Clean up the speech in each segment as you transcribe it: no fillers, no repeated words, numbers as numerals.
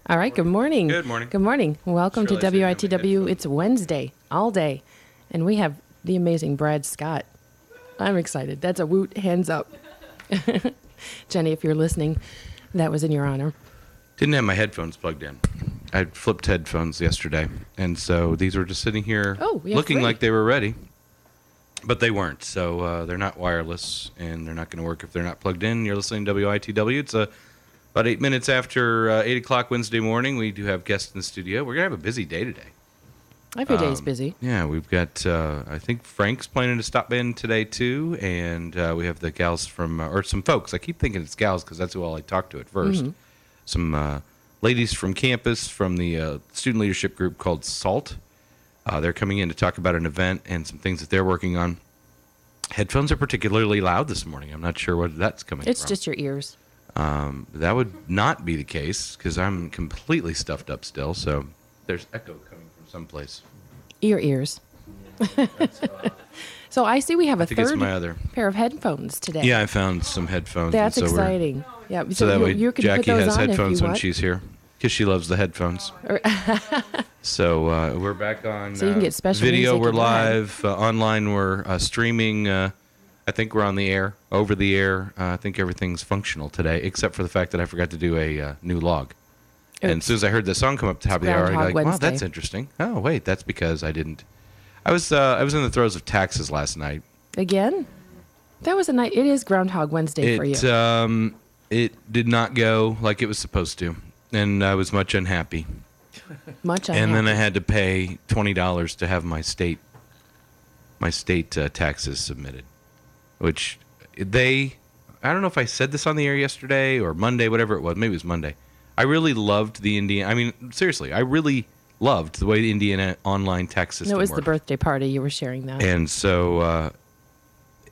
All right, good morning. Good morning. Good morning. Welcome to Just realized I didn't have my WITW. headphones. It's Wednesday, all day. And we have the amazing Brad Scott. I'm excited. That's a woot, hands up. Jenny, if you're listening, that was in your honor. Didn't have my headphones plugged in. I flipped headphones yesterday, and so these were just sitting here We have looking three. like they were ready, but they weren't. So they're not wireless, and they're not going to work if they're not plugged in. You're listening to WITW. It's about 8 minutes after 8 o'clock Wednesday morning. We do have guests in the studio. We're going to have a busy day today. Every day's busy. Yeah, we've got, I think Frank's planning to stop in today, too, and we have the gals from, or some folks. I keep thinking it's gals because that's who all I talked to at first. Mm-hmm. Some ladies from campus from the student leadership group called SALT. They're coming in to talk about an event and some things that they're working on. Headphones are particularly loud this morning. I'm not sure what that's coming It's from. just your ears. That would not be the case because I'm completely stuffed up still, so there's echo coming from someplace. Your ears. So I see we have a think it's third my other. pair of headphones today. Yeah, I found some headphones. That's and so we're- exciting. Yeah, So that way you can Jackie put those has on headphones if you when want. she's here because she loves the headphones. So we're back on So you can get special video. music We're if you like. live. Online, we're streaming. I think we're on the air, over the air. I think everything's functional today, except for the fact that I forgot to do a new log. And as soon as I heard the song come up top of the hour, I Groundhog was like, wow, Wednesday. that's interesting. Oh, wait, that's because I didn't. I was in the throes of taxes last night. Again? That was a night. It is Groundhog Wednesday for you. It did not go like it was supposed to, and I was much unhappy. Much And then I unhappy. had to pay $20 to have my state taxes submitted, which I don't know if I said this on the air yesterday or Monday, whatever it was. Maybe it was Monday. I really loved the Indiana. I mean, seriously, I really loved the way the Indiana online tax system No, it was worked. the birthday party. You were sharing that. And so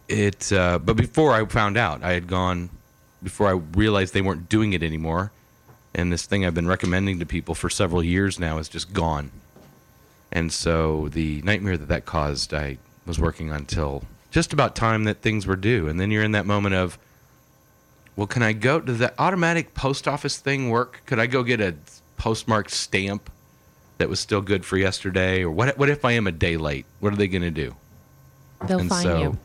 but before I found out, before I realized they weren't doing it anymore, and this thing I've been recommending to people for several years now is just gone. And so the nightmare that caused, I was working on till just about time that things were due. And then you're in that moment of, well, can I go, does that automatic post office thing work? Could I go get a postmarked stamp that was still good for yesterday? Or what if I am a day late? What are they going to do? They'll And find so you.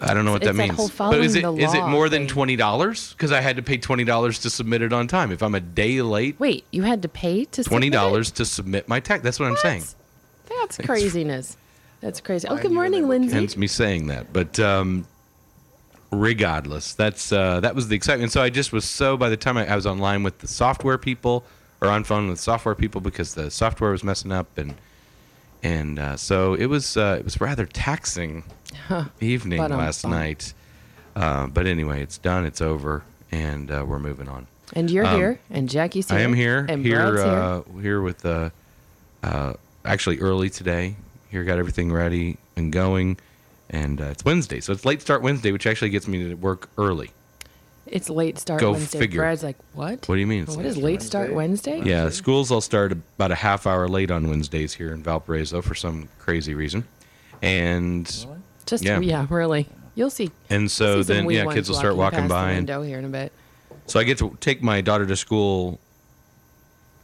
I don't know what It's that that means. whole But is following the it law more than thing. $20? Because I had to pay $20 to submit it on time. If I'm a day late, Wait, you had to pay to submit $20 to submit my tax. That's what I'm saying. That's craziness. That's crazy. Oh, Fine, good you morning, never Lindsay. Hence me saying that. But regardless, that was the excitement. So I just was by the time I was online with the software people or on phone with software people because the software was messing up and so it was rather taxing evening But, last night. But anyway, it's done. It's over, and we're moving on. And you're here, and Jackie's here. I am here. And Brad's here. Here with actually early today. Here, got everything ready and going, and it's Wednesday, so it's late start Wednesday, which actually gets me to work early. It's late start Go Wednesday. figure. Brad's like, what? What do you mean? It's What late is start late start Wednesday? Yeah, schools all start about a half hour late on Wednesdays here in Valparaiso for some crazy reason, and Just Yeah. really. You'll see. and so see some then wee ones kids will start walking past by, the and window here in a bit. so I get to take my daughter to school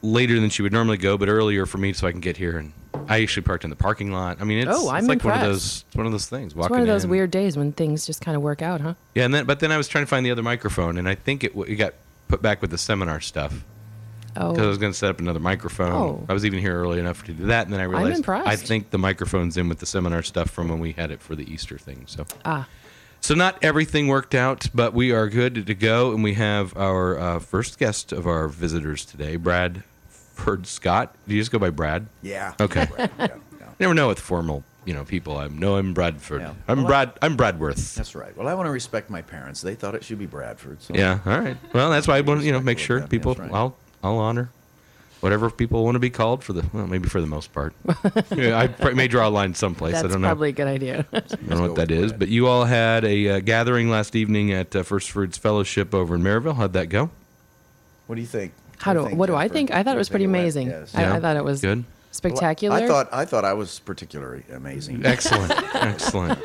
later than she would normally go, but earlier for me so I can get here. And I actually parked in the parking lot. I mean, it's, Oh, I'm it's like impressed. one of those things. It's Walking one of those in. weird days when things just kind of work out, huh? Yeah, but then I was trying to find the other microphone, and I think it got put back with the seminar stuff because I Oh, was going to set up another microphone. Oh. I was even here early enough to do that, and then I realized impressed. I think the microphone's in with the seminar stuff from when we had it for the Easter thing. ah. So not everything worked out, but we are good to go, and we have our first guest of our visitors today, Brad Scott. Do you just go by Brad? Yeah. Okay. Yeah, yeah. Never know with formal, people. I'm Bradford. Yeah. I'm Well, I'm Bradworth. That's right. Well, I want to respect my parents. They thought it should be Bradford. So Yeah. All right. Well, that's why I want to make Respectful sure of them, people. that's right. I'll honor whatever people want to be called maybe for the most part. Yeah, I may draw a line someplace. That's I don't know. probably a good idea. I don't know what that is. But you all had a gathering last evening at First Fruits Fellowship over in Maryville. How'd that go? What do you think? What do I think? I thought it was pretty amazing. Yes. I thought it was Good. spectacular. I thought I was particularly amazing. Excellent. Excellent.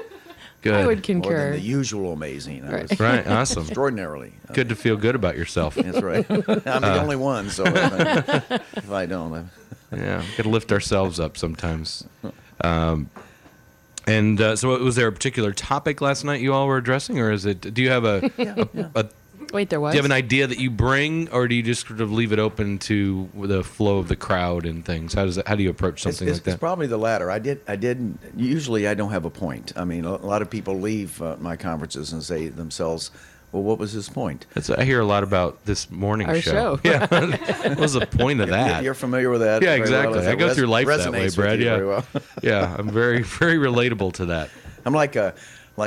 Good. I would More than concur. the usual amazing. I was Right. Awesome. extraordinarily. Good to feel good about yourself. That's right. I'm the only one, so if I don't, Yeah. Got to lift ourselves up sometimes. So was there a particular topic last night you all were addressing, or is it? Do you have a Wait, there was? do you have an idea that you bring, or do you just sort of leave it open to the flow of the crowd and things? How do you approach something like that? It's probably the latter. I did. Usually, I don't have a point. I mean, a lot of people leave my conferences and say themselves, "Well, what was his point?" I hear a lot, about this morning Our show. Yeah. What was the point of that? You're familiar with that? Yeah, very well. exactly. If it I go through life that way, resonates with Brad. you Yeah. very well. Yeah. I'm very, very relatable to that. I'm like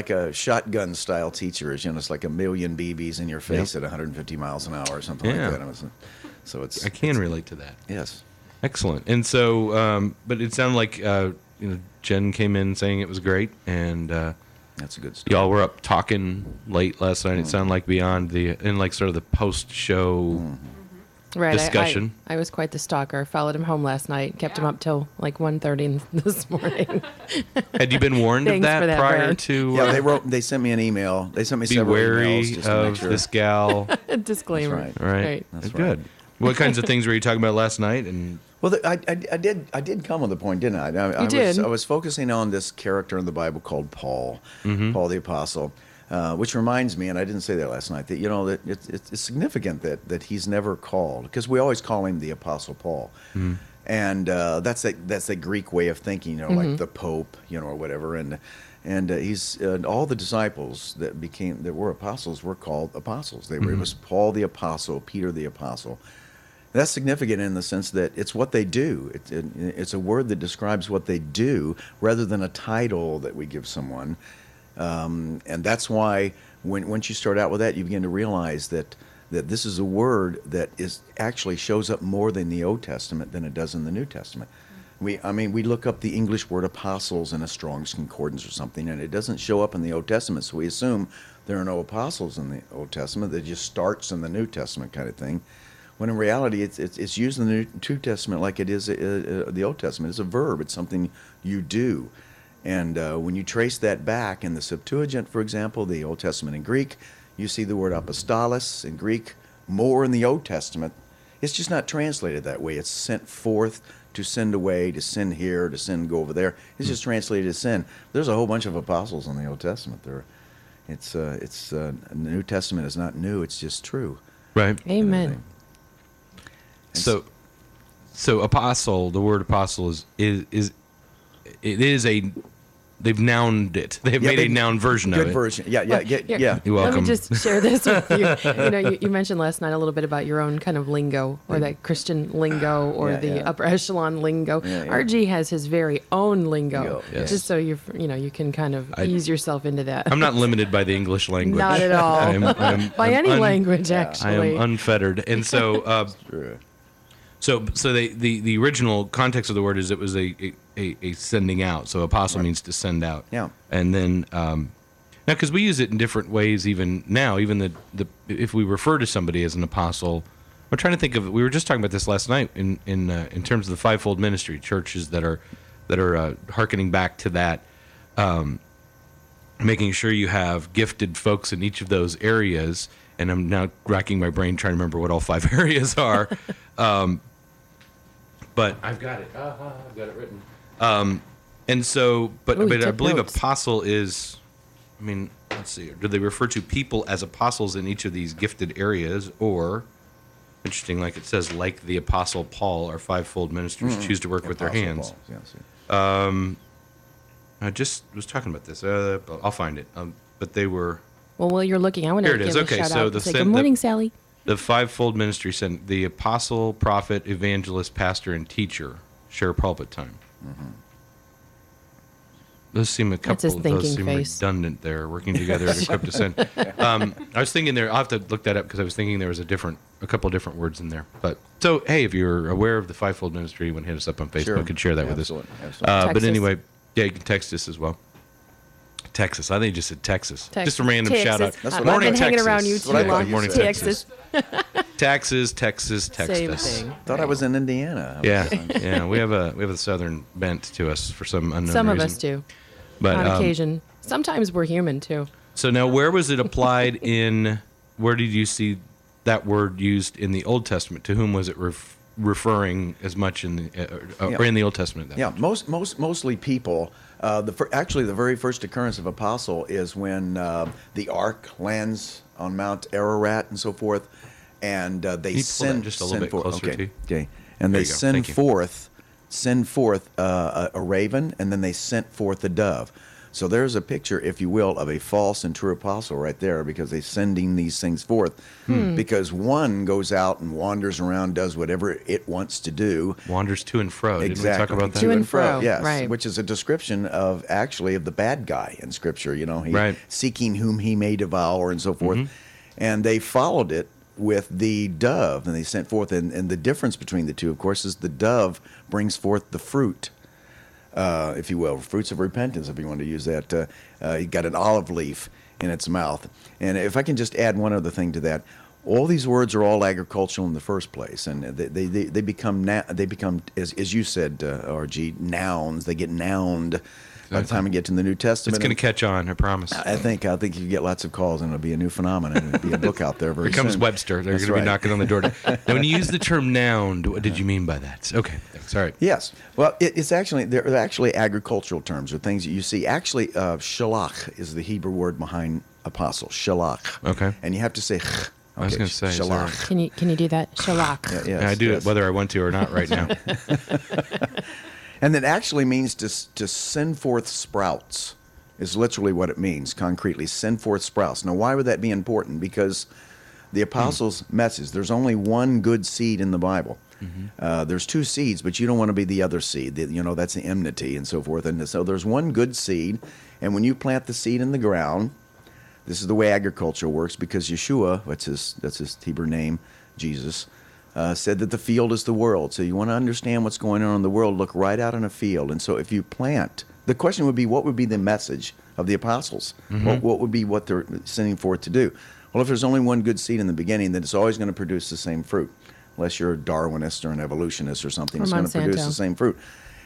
a shotgun style teacher. It's like a million BBs in your face at 150 miles an hour or something Yeah. like that. So I can relate to that. Yes. Excellent. And so, but it sounded like Jen came in saying it was great, and That's a good story. y'all were up talking late last night. It sounded like beyond sort of the post-show right, discussion. I was quite the stalker. Followed him home last night. Kept him up till like 1:30 this morning. Had you been warned of Thanks that for that, prior Brad. to? Yeah, they sent me an email. They sent me Be several wary emails just to make of sure. this gal. Disclaimer. That's Right. That's right. Good. What kinds of things were you talking about last night? And Well, I did come with a point, didn't I? You did. I was focusing on this character in the Bible called Paul, Mm-hmm. Paul the Apostle, which reminds me, and I didn't say that last night, that that it's significant that he's never called, because we always call him the Apostle Paul, and that's that Greek way of thinking, like the Pope, or whatever, and he's all the disciples that were apostles were called apostles. It was Paul the Apostle, Peter the Apostle. That's significant in the sense that it's what they do. It's a word that describes what they do rather than a title that we give someone. And that's why once you start out with that, you begin to realize that this is a word that actually shows up more in the Old Testament than it does in the New Testament. We look up the English word apostles in a Strong's Concordance or something, and it doesn't show up in the Old Testament, so we assume there are no apostles in the Old Testament. That just starts in the New Testament kind of thing. When in reality, it's used in the New Testament like it is the Old Testament. It's a verb. It's something you do. And when you trace that back in the Septuagint, for example, the Old Testament in Greek, you see the word apostolos in Greek more in the Old Testament. It's just not translated that way. It's sent forth, to send away, to send here, to send go over there. It's just translated as send. There's a whole bunch of apostles in the Old Testament. The New Testament is not new. It's just true. right. Amen. So apostle, the word apostle they've nouned it. They've made a noun version of it. Good version. Yeah. Here, You're Let welcome. me just share this with you. You mentioned last night a little bit about your own kind of lingo, or that Christian lingo, or Yeah, the yeah. upper echelon lingo. Yeah, yeah. RG has his very own lingo, Yes. just so you can kind of ease yourself into that. I'm not limited by the English language. Not at all. I'm By any language, I actually. am unfettered, and so True. So the original context of the word is it was a sending out. So apostle means to send out. Yeah. And then now, because we use it in different ways, even now, even if we refer to somebody as an apostle, I'm trying to think of. We were just talking about this last night in terms of the fivefold ministry, churches that are hearkening back to that, making sure you have gifted folks in each of those areas. And I'm now racking my brain trying to remember what all 5 areas are. But I've got it. I've got it written. And so, but Ooh, I took believe notes. apostle is, let's see. Do they refer to people as apostles in each of these gifted areas, or, interesting, like it says, like the apostle Paul, our fivefold ministers choose to work with their Apostle hands. Paul, yes. I just was talking about this. I'll find it. But they were Well, while you're looking, I want to Here it give is. a Okay, shout so out the and say, sen- good the- morning, Sally. the fivefold ministry sent the apostle, prophet, evangelist, pastor, and teacher share pulpit time. Those seem That's his thinking seem face. redundant there, working together to equip to send. I was thinking there. I'll have to look that up because I was thinking there was a couple different words in there. But so hey, if you're aware of the fivefold ministry, you want to hit us up on Facebook Sure. and share that with us. Absolutely. But Text us. anyway, yeah, you can text us as well. Texas. I think you just said Texas. Texas. Just a random Texas. shout out. That's I've what I been thought. hanging Texas. around you That's too what I thought long. you Morning, said. Texas. Texas, Same Texas. thing. Thought I was in Indiana. Yeah. We have a southern bent to us for some unknown Some reason. of us do. But On occasion, Sometimes we're human too. So now, where was it applied in? Where did you see that word used in the Old Testament? To whom was it referring as much in the or in the Old Testament? Yeah, mostly people. Actually, the very first occurrence of apostle is when the ark lands on Mount Ararat and so forth, and they send just a little bit closer to you? Okay, and There they you go. send Thank you. forth a raven, and then they sent forth a dove. So there's a picture, if you will, of a false and true apostle right there, because they're sending these things forth. Because one goes out and wanders around, does whatever it wants to do. Wanders to and fro. Exactly. Didn't we talk about that? To and fro, yes, right. which is a description of the bad guy in Scripture. You know, Right. seeking whom he may devour and so forth. And they followed it with the dove, and they sent forth. And the difference between the two, of course, is the dove brings forth the fruit. If you will, fruits of repentance, if you want to use that. You got an olive leaf in its mouth. And if I can just add one other thing to that, all these words are all agricultural in the first place, and they become as you said, RG, nouns. They get nouned by the time we get to the New Testament. It's going to catch on, I promise. I think you get lots of calls, and it'll be a new phenomenon. It'll be a book out there very Here comes soon. Webster. They're That's going to be right. knocking on the door. Now, when you use the term noun, what did you mean by that? Okay, thanks. All right. Yes. Well, they're actually agricultural terms, or things that you see. Actually, shalach is the Hebrew word behind apostle. Shalach. Okay. And you have to say. I was going to say, shalach. sorry. Can you do that? Shalak. Yes, Yeah, I do yes. it whether I want to or not right now. And that actually means to send forth sprouts. Is literally what it means. Concretely, send forth sprouts. Now, why would that be important? Because the apostles' message. There's only one good seed in the Bible. There's two seeds, but you don't want to be the other seed. That's the enmity and so forth. And so there's one good seed, and when you plant the seed in the ground, this is the way agriculture works. Because Yeshua, that's his Hebrew name, Jesus, said that the field is the world. So you want to understand what's going on in the world, look right out in a field. And so if you plant, the question would be, what would be the message of the apostles? What would be what they're sending forth to do? Well, if there's only one good seed in the beginning, then it's always going to produce the same fruit. Unless you're a Darwinist or an evolutionist or something, it's going to produce the same fruit.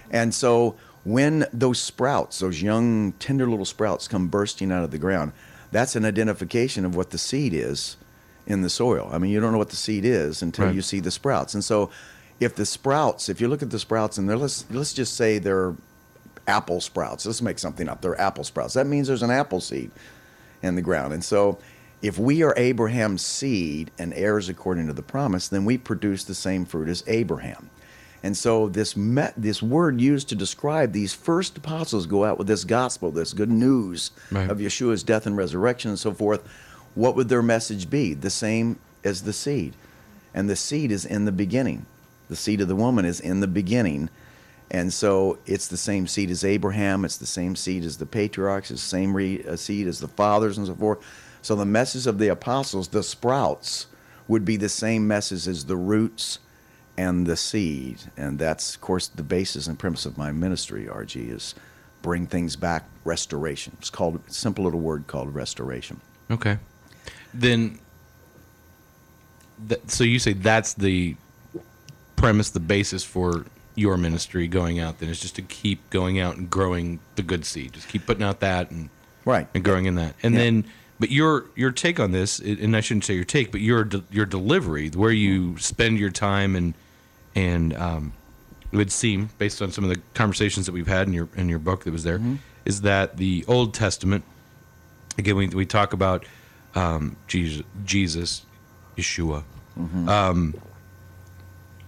And so when those sprouts, those young, tender little sprouts come bursting out of the ground, that's an identification of what the seed is in the soil. I mean, you don't know what the seed is until you see the sprouts. And so if you look at the sprouts, and let's just say they're apple sprouts. Let's make something up. They're apple sprouts. That means there's an apple seed in the ground. And so if we are Abraham's seed and heirs according to the promise, then we produce the same fruit as Abraham. And so this word used to describe these first apostles go out with this gospel, this good news of Yeshua's death and resurrection and so forth. What would their message be? The same as the seed. And the seed is in the beginning. The seed of the woman is in the beginning. And so it's the same seed as Abraham. It's the same seed as the patriarchs. It's the same seed as the fathers and so forth. So the message of the apostles, the sprouts, would be the same message as the roots and the seed. And that's, of course, the basis and premise of my ministry, RG, is bring things back, restoration. It's called a simple little word called restoration. Okay. Then, so you say that's the premise, the basis for your ministry going out, then, is just to keep going out and growing the good seed. Just keep putting out that and growing in that. And then, but your take on this, and I shouldn't say your take, but your delivery, where you spend your time, and it would seem, based on some of the conversations that we've had in your book that was there, is that the Old Testament, again, we talk about Jesus, Yeshua.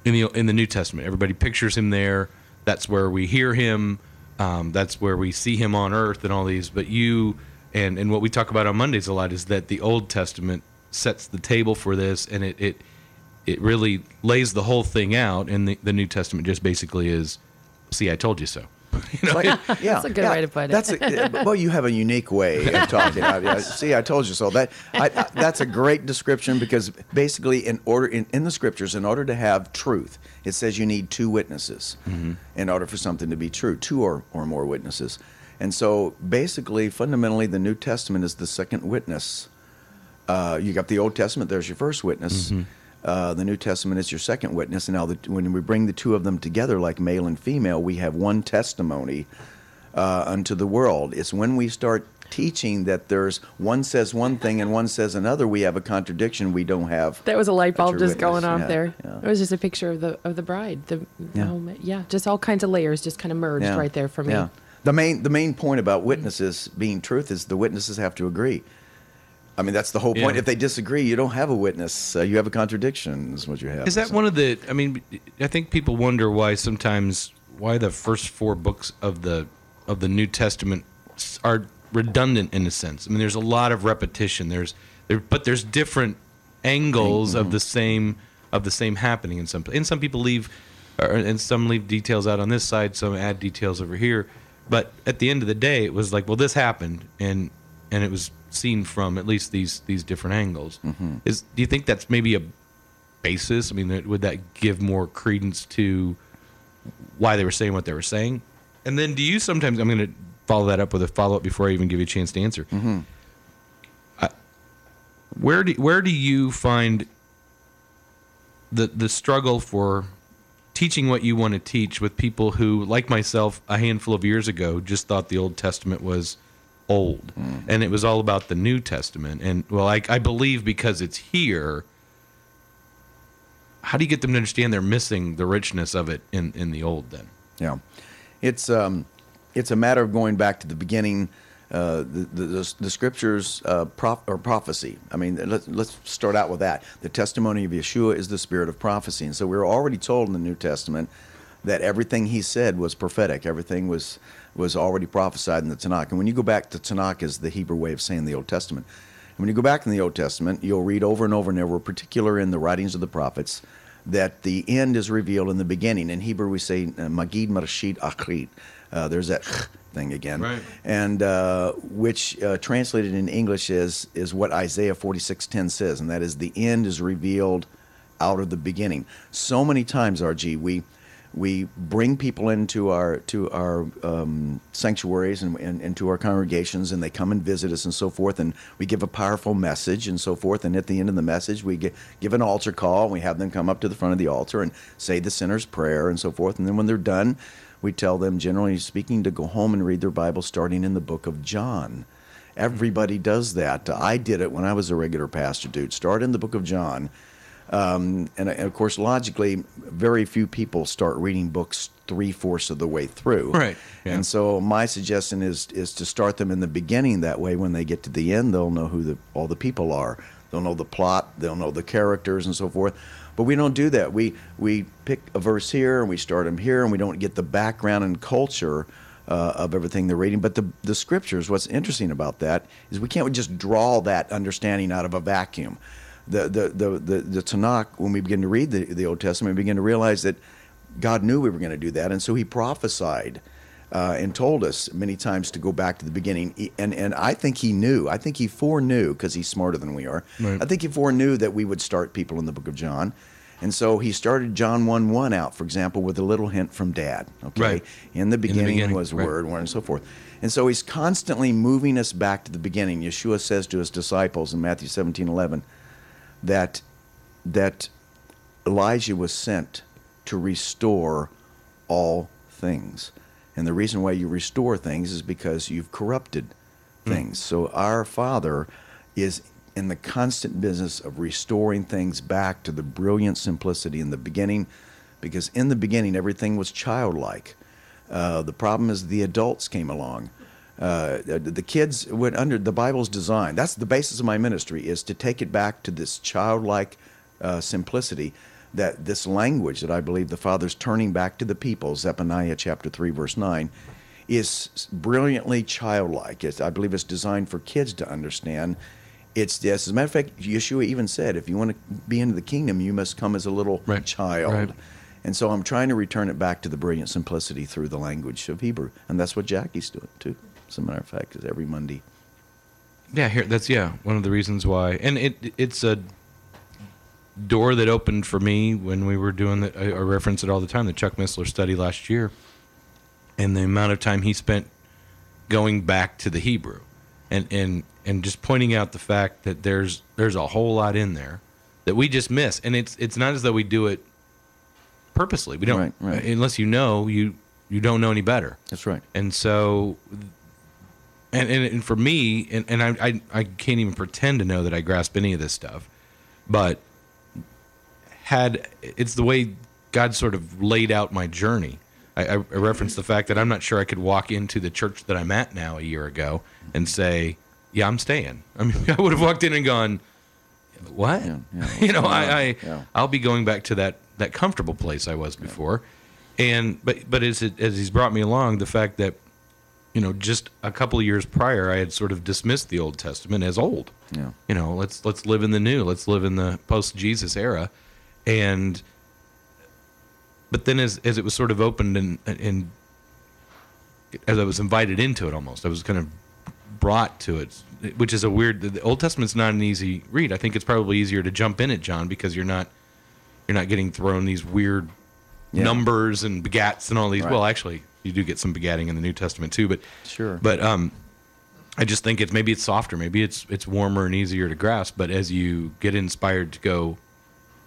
In the New Testament, everybody pictures him there. That's where we hear him. That's where we see him on earth and all these. But you and what we talk about on Mondays a lot is that the Old Testament sets the table for this, and it really lays the whole thing out. And the New Testament just basically is, see, I told you so. That's a good way to put it. Well, you have a unique way of talking. See, I told you so. That's a great description, because basically, in the scriptures, in order to have truth, it says you need two witnesses in order for something to be true, two or more witnesses. And so, basically, fundamentally, the New Testament is the second witness. You got the Old Testament; there's your first witness. The New Testament is your second witness. And now when we bring the two of them together, like male and female, we have one testimony unto the world. It's when we start teaching that there's one says one thing and one says another, we have a contradiction. We don't have. That was a light bulb true just going witness. off Yeah, there. yeah. It was just a picture of the bride. Yeah. Just all kinds of layers just kind of merged Yeah. right there for me. Yeah. The main point about witnesses being truth is the witnesses have to agree. I mean, that's the whole point. Yeah. If they disagree, you don't have a witness. You have a contradiction is what you have. Is that one of the? I mean, I think people wonder why the first 4 books of the New Testament are redundant in a sense. I mean, there's a lot of repetition. But there's different angles of the same happening in some. And some people leave details out on this side, some add details over here. But at the end of the day, it was like, well, this happened, and it was seen from at least these different angles. Do you think that's maybe a basis? I mean, would that give more credence to why they were saying what they were saying? And then do you sometimes, I'm going to follow that up with a follow-up before I even give you a chance to answer. Where do you find the struggle for teaching what you want to teach with people who, like myself, a handful of years ago, just thought the Old Testament was old, and it was all about the New Testament? And well, I believe because it's here. How do you get them to understand they're missing the richness of it in the Old? Then, Yeah, it's a matter of going back to the beginning. The scriptures or prophecy. I mean, let's start out with that. The testimony of Yeshua is the spirit of prophecy, and so we're already told in the New Testament that everything he said was prophetic. Everything was already prophesied in the Tanakh. And when you go back to Tanakh, is the Hebrew way of saying the Old Testament. And when you go back in the Old Testament, you'll read over and over and over, particular in the writings of the prophets, that the end is revealed in the beginning. In Hebrew, we say Magid Marashit Achrit. There's that thing again, right? And which translated in English is what Isaiah 46:10 says, and that is the end is revealed out of the beginning. So many times, RG, we bring people into our sanctuaries and into our congregations, and they come and visit us and so forth, and we give a powerful message and so forth, and at the end of the message we give an altar call, and we have them come up to the front of the altar and say the sinner's prayer and so forth, and then when they're done, we tell them, generally speaking, to go home and read their Bible starting in the book of John. Everybody does that. I did it when I was a regular pastor, dude. Start in the book of John. And of course, logically, very few people start reading books 3/4 of the way through. Right. Yeah. And so my suggestion is to start them in the beginning. That way, when they get to the end, they'll know who all the people are. They'll know the plot. They'll know the characters and so forth. But we don't do that. We pick a verse here and we start them here, and we don't get the background and culture of everything they're reading. But the scriptures, what's interesting about that is we can't just draw that understanding out of a vacuum. The Tanakh, when we begin to read the Old Testament, we begin to realize that God knew we were going to do that, and so he prophesied and told us many times to go back to the beginning. And I think he knew. I think he foreknew, because he's smarter than we are. Right. I think he foreknew that we would start people in the book of John. And so he started John 1:1 out, for example, with a little hint from Dad. Okay, Right. In the beginning was right. Word, and so forth. And so he's constantly moving us back to the beginning. Yeshua says to his disciples in Matthew 17:11 that Elijah was sent to restore all things. And the reason why you restore things is because you've corrupted things. So our Father is in the constant business of restoring things back to the brilliant simplicity in the beginning, because in the beginning everything was childlike. The problem is the adults came along. The kids went under the Bible's design. That's the basis of my ministry, is to take it back to this childlike simplicity, that this language that I believe the Father's turning back to the people, Zephaniah chapter 3, verse 9, is brilliantly childlike. I believe it's designed for kids to understand. Yes, as a matter of fact, Yeshua even said, if you want to be into the kingdom, you must come as a little Right. child. Right. And so I'm trying to return it back to the brilliant simplicity through the language of Hebrew. And that's what Jackie's doing, too. As a matter of fact, is every Monday. Yeah, that's one of the reasons why. And it's a door that opened for me when we were doing I reference it all the time, the Chuck Missler study last year, and the amount of time he spent going back to the Hebrew and just pointing out the fact that there's a whole lot in there that we just miss. And it's not as though we do it purposely. We don't, Right. unless you don't know any better. That's right. And so And for me, and I can't even pretend to know that I grasp any of this stuff, but it's the way God sort of laid out my journey. I referenced the fact that I'm not sure I could walk into the church that I'm at now a year ago and say, yeah, I'm staying. I mean, I would have walked in and gone, what? I'll be going back to that comfortable place I was before. But as he's brought me along, the fact that, just a couple of years prior, I had sort of dismissed the Old Testament as old. Yeah. Let's live in the new. Let's live in the post-Jesus era. But then as it was sort of opened and as I was invited into it almost, I was kind of brought to it, which is the Old Testament's not an easy read. I think it's probably easier to jump in it, John, because you're not getting thrown these weird numbers and begats and all these. Right. Well, actually, you do get some begatting in the New Testament too, but sure. But I just think maybe it's softer, maybe it's warmer and easier to grasp. But as you get inspired to go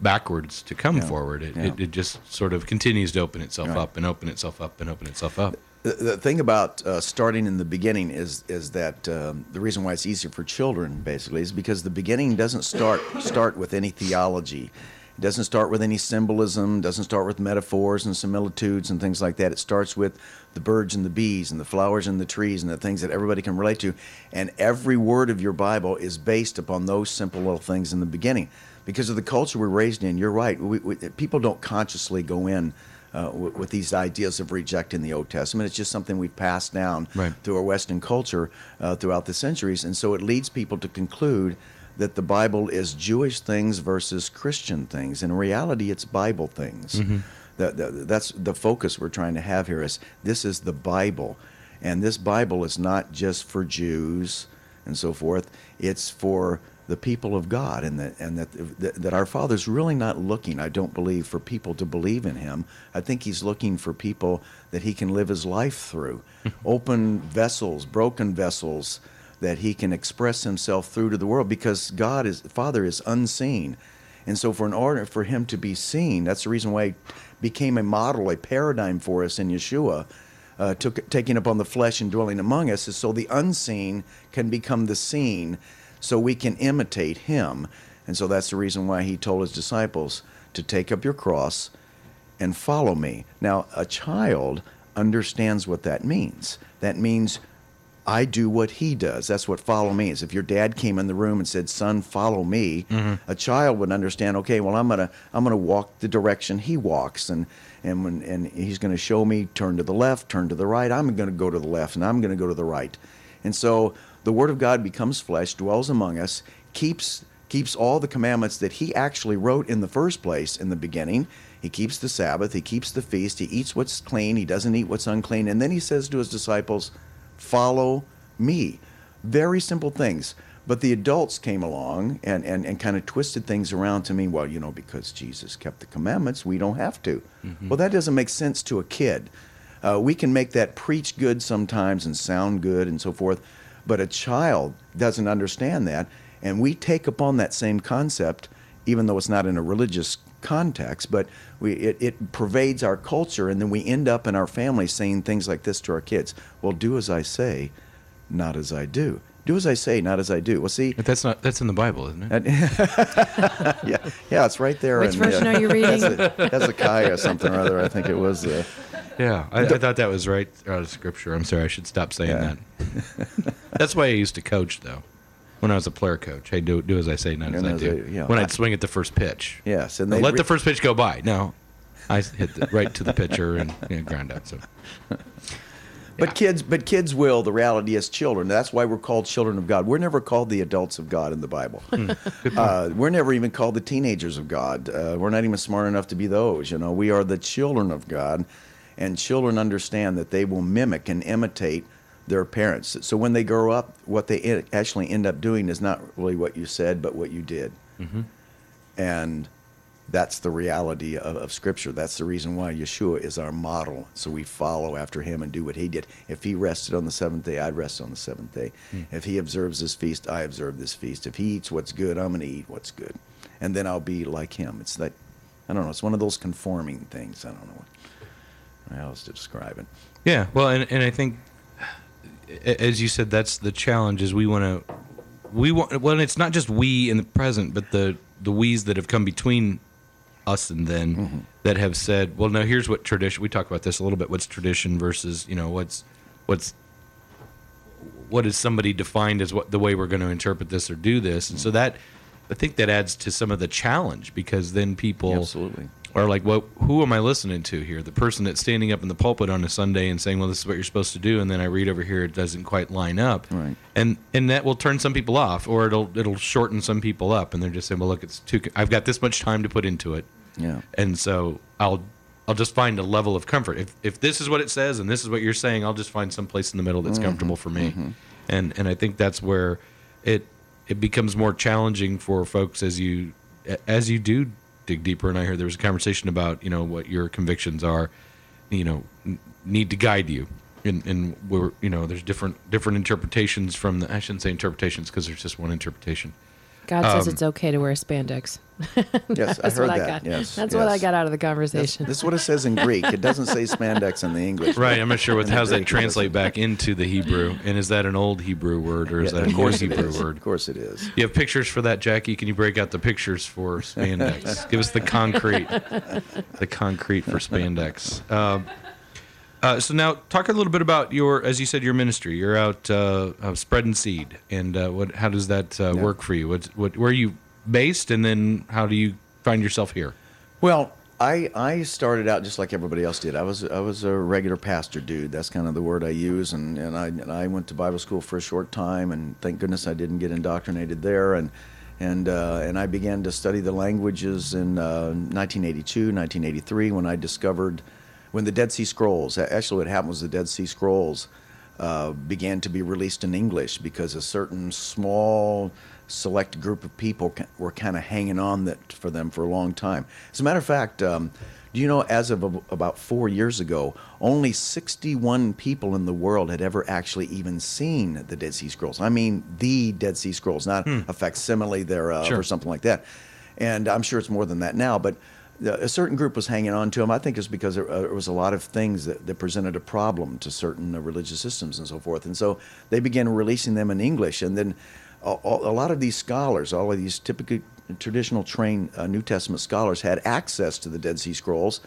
backwards to come forward, it just sort of continues to open itself up and open itself up and open itself up. The thing about starting in the beginning is that the reason why it's easier for children basically is because the beginning doesn't start with any theology. It doesn't start with any symbolism, doesn't start with metaphors and similitudes and things like that. It starts with the birds and the bees and the flowers and the trees and the things that everybody can relate to. And every word of your Bible is based upon those simple little things in the beginning. Because of the culture we're raised in, you're right. People don't consciously go in with these ideas of rejecting the Old Testament. It's just something we've passed down through our Western culture throughout the centuries. And so it leads people to conclude that the Bible is Jewish things versus Christian things. In reality, it's Bible things. Mm-hmm. That's the focus we're trying to have here is this is the Bible. And this Bible is not just for Jews and so forth. It's for the people of God, and that our Father's really not looking, I don't believe, for people to believe in Him. I think He's looking for people that He can live His life through. Open vessels, broken vessels, that He can express Himself through to the world, because Father is unseen. And so in order for Him to be seen, that's the reason why He became a model, a paradigm for us in Yeshua, taking upon the flesh and dwelling among us, is so the unseen can become the seen, so we can imitate Him. And so that's the reason why He told His disciples to take up your cross and follow me. Now, a child understands what that means. That means I do what He does. That's what follow means. If your dad came in the room and said, "Son, follow me," a child would understand, okay, well, I'm gonna walk the direction He walks, and He's gonna show me, turn to the left, turn to the right. I'm gonna go to the left, and I'm gonna go to the right. And so the Word of God becomes flesh, dwells among us, keeps all the commandments that He actually wrote in the first place in the beginning. He keeps the Sabbath, He keeps the feast, He eats what's clean, He doesn't eat what's unclean. And then He says to His disciples, follow me. Very simple things. But the adults came along and kind of twisted things around to mean, well, because Jesus kept the commandments, we don't have to. Mm-hmm. Well, that doesn't make sense to a kid. We can make that preach good sometimes and sound good and so forth, but a child doesn't understand that. And we take upon that same concept, even though it's not in a religious context, but it pervades our culture, and then we end up in our family saying things like this to our kids. Well, do as I say, not as I do. Do as I say, not as I do. Well, see, but that's in the Bible, isn't it? yeah, it's right there. Which version are you reading? Hezekiah or something or other. I think it was. Yeah, I thought that was right out of Scripture. I'm sorry, I should stop saying that. That's why I used to coach, though. When I was a player coach, hey, do as I say, not as I do. When I'd swing at the first pitch. Yes, and let the first pitch go by. No, I hit right to the pitcher and ground out. So. But kids will. The reality is children. That's why we're called children of God. We're never called the adults of God in the Bible. We're never even called the teenagers of God. We're not even smart enough to be those. We are the children of God, and children understand that they will mimic and imitate their parents. So when they grow up, what they actually end up doing is not really what you said, but what you did. Mm-hmm. And that's the reality of Scripture. That's the reason why Yeshua is our model. So we follow after Him and do what He did. If He rested on the seventh day, I'd rest on the seventh day. If He observes this feast, I observe this feast. If He eats what's good, I'm going to eat what's good. And then I'll be like Him. It's like, I don't know, it's one of those conforming things. I don't know how else to describe it. Yeah, well, and I think as you said, that's the challenge. Is we want. Well, it's not just we in the present, but the we's that have come between us and then that have said, well, no, here's what tradition. We talk about this a little bit. What's tradition versus what is somebody defined as what the way we're going to interpret this or do this, and so that I think that adds to some of the challenge, because then people Absolutely. are like, well, who am I listening to here? The person that's standing up in the pulpit on a Sunday and saying, well, this is what you're supposed to do, and then I read over here, it doesn't quite line up. Right. And that will turn some people off, or it'll shorten some people up, and they're just saying, well, look, I've got this much time to put into it. Yeah. And so I'll just find a level of comfort. If this is what it says and this is what you're saying, I'll just find some place in the middle that's comfortable for me. And I think that's where it becomes more challenging for folks as you do dig deeper. And I heard there was a conversation about, what your convictions are, need to guide you. And we're, there's different interpretations from I shouldn't say interpretations, because there's just one interpretation. God says it's okay to wear spandex. Yes, I heard that. Yes, That's what I got out of the conversation. This is what it says in Greek. It doesn't say spandex in the English. Right, I'm not sure how's that Greek, translate back into the Hebrew, and is that an old Hebrew word, or is that a new Hebrew word? Of course it is. You have pictures for that, Jackie? Can you break out the pictures for spandex? Give us the concrete for spandex. So now, talk a little bit about as you said, your ministry. You're out spreading seed, and how does that work for you? Where are you based, and then how do you find yourself here? Well, I started out just like everybody else did. I was a regular pastor dude. That's kind of the word I use, and I went to Bible school for a short time, and thank goodness I didn't get indoctrinated there, and I began to study the languages in 1982, 1983, when the Dead Sea Scrolls, actually what happened was the Dead Sea Scrolls began to be released in English, because a certain small select group of people were kind of hanging on that for them for a long time. As a matter of fact, do you know, as of about 4 years ago, only 61 people in the world had ever actually even seen the Dead Sea Scrolls. I mean, the Dead Sea Scrolls, not a facsimile thereof or something like that. And I'm sure it's more than that now, but a certain group was hanging on to them. I think it's because there was a lot of things that presented a problem to certain religious systems and so forth. And so they began releasing them in English. And then a lot of these scholars, all of these typically traditional trained New Testament scholars, had access to the Dead Sea Scrolls.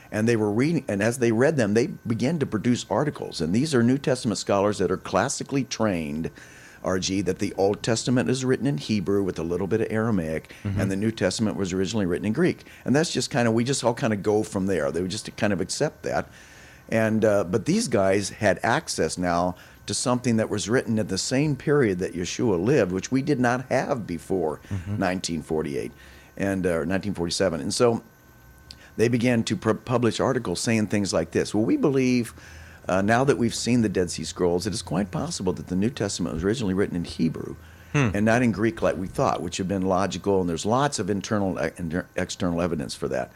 And they were reading, and as they read them, they began to produce articles. And these are New Testament scholars that are classically trained, RG, that the Old Testament is written in Hebrew with a little bit of Aramaic, and the New Testament was originally written in Greek. And that's just kind of, we just all kind of go from there. They would just kind of accept that. And but these guys had access now to something that was written at the same period that Yeshua lived, which we did not have before 1948 and 1947. And so they began to publish articles saying things like this. Well, we believe now that we've seen the Dead Sea Scrolls, it is quite possible that the New Testament was originally written in Hebrew and not in Greek like we thought, which would have been logical, and there's lots of internal and external evidence for that.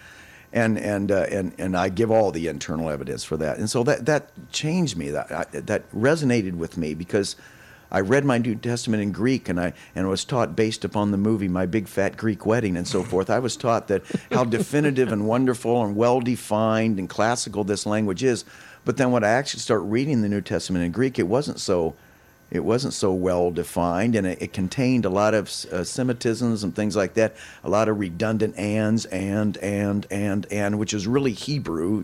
And I give all the internal evidence for that. And so that changed me. That resonated with me, because I read my New Testament in Greek, and was taught, based upon the movie My Big Fat Greek Wedding and so forth, I was taught that how definitive and wonderful and well-defined and classical this language is. But then when I actually start reading the New Testament in Greek, it wasn't so well defined, and it contained a lot of Semitisms and things like that, a lot of redundant ands, and, which is really Hebrew,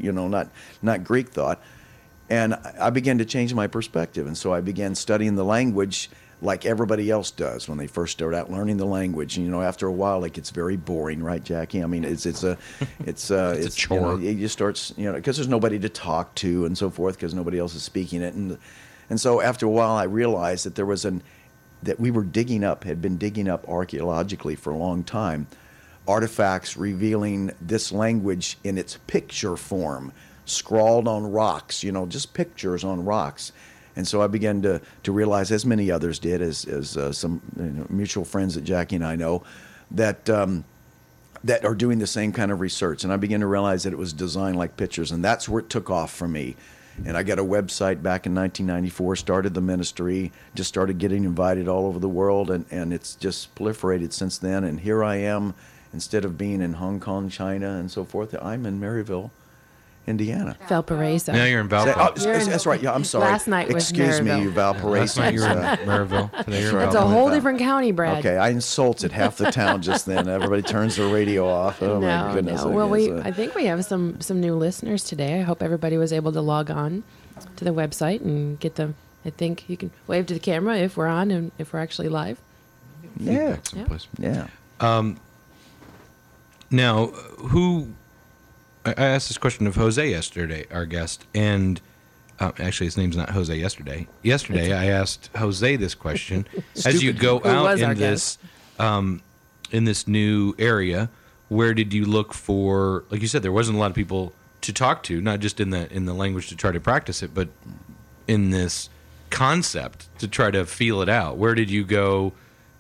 not Greek thought. And I began to change my perspective, and so I began studying the language like everybody else does when they first start out learning the language. And, after a while, it gets very boring, right, Jackie? I mean, it's a chore. You start, because there's nobody to talk to and so forth, because nobody else is speaking it. And so after a while, I realized that that we were had been digging up archaeologically for a long time, artifacts revealing this language in its picture form, scrawled on rocks, just pictures on rocks. And so I began to realize, as many others did, as some mutual friends that Jackie and I know, that are doing the same kind of research. And I began to realize that it was designed like pictures, and that's where it took off for me. And I got a website back in 1994, started the ministry, just started getting invited all over the world, and it's just proliferated since then. And here I am, instead of being in Hong Kong, China, and so forth, I'm in Maryville. Indiana. Valparaiso. Now you're in Oh, Valparaiso. that's right. Yeah, I'm sorry. Last night was Excuse me, Maryville. Valparaiso. Last night you were in Maryville. Today you're in That's a Valparaiso. whole different county, Brad. Okay, I insulted half the town just then. Everybody turns their radio off. Oh my goodness! No. Well, I think we have some new listeners today. I hope everybody was able to log on to the website and get them. I think you can wave to the camera if we're on and if we're actually live. Yeah, Someplace. yeah. Now, I asked this question of Jose yesterday, our guest, and actually his name's not Jose yesterday. Yesterday, I asked Jose this question. As you go out in this new area, where did you look for, like you said, there wasn't a lot of people to talk to, not just in the language to try to practice it, but in this concept to try to feel it out. Where did you go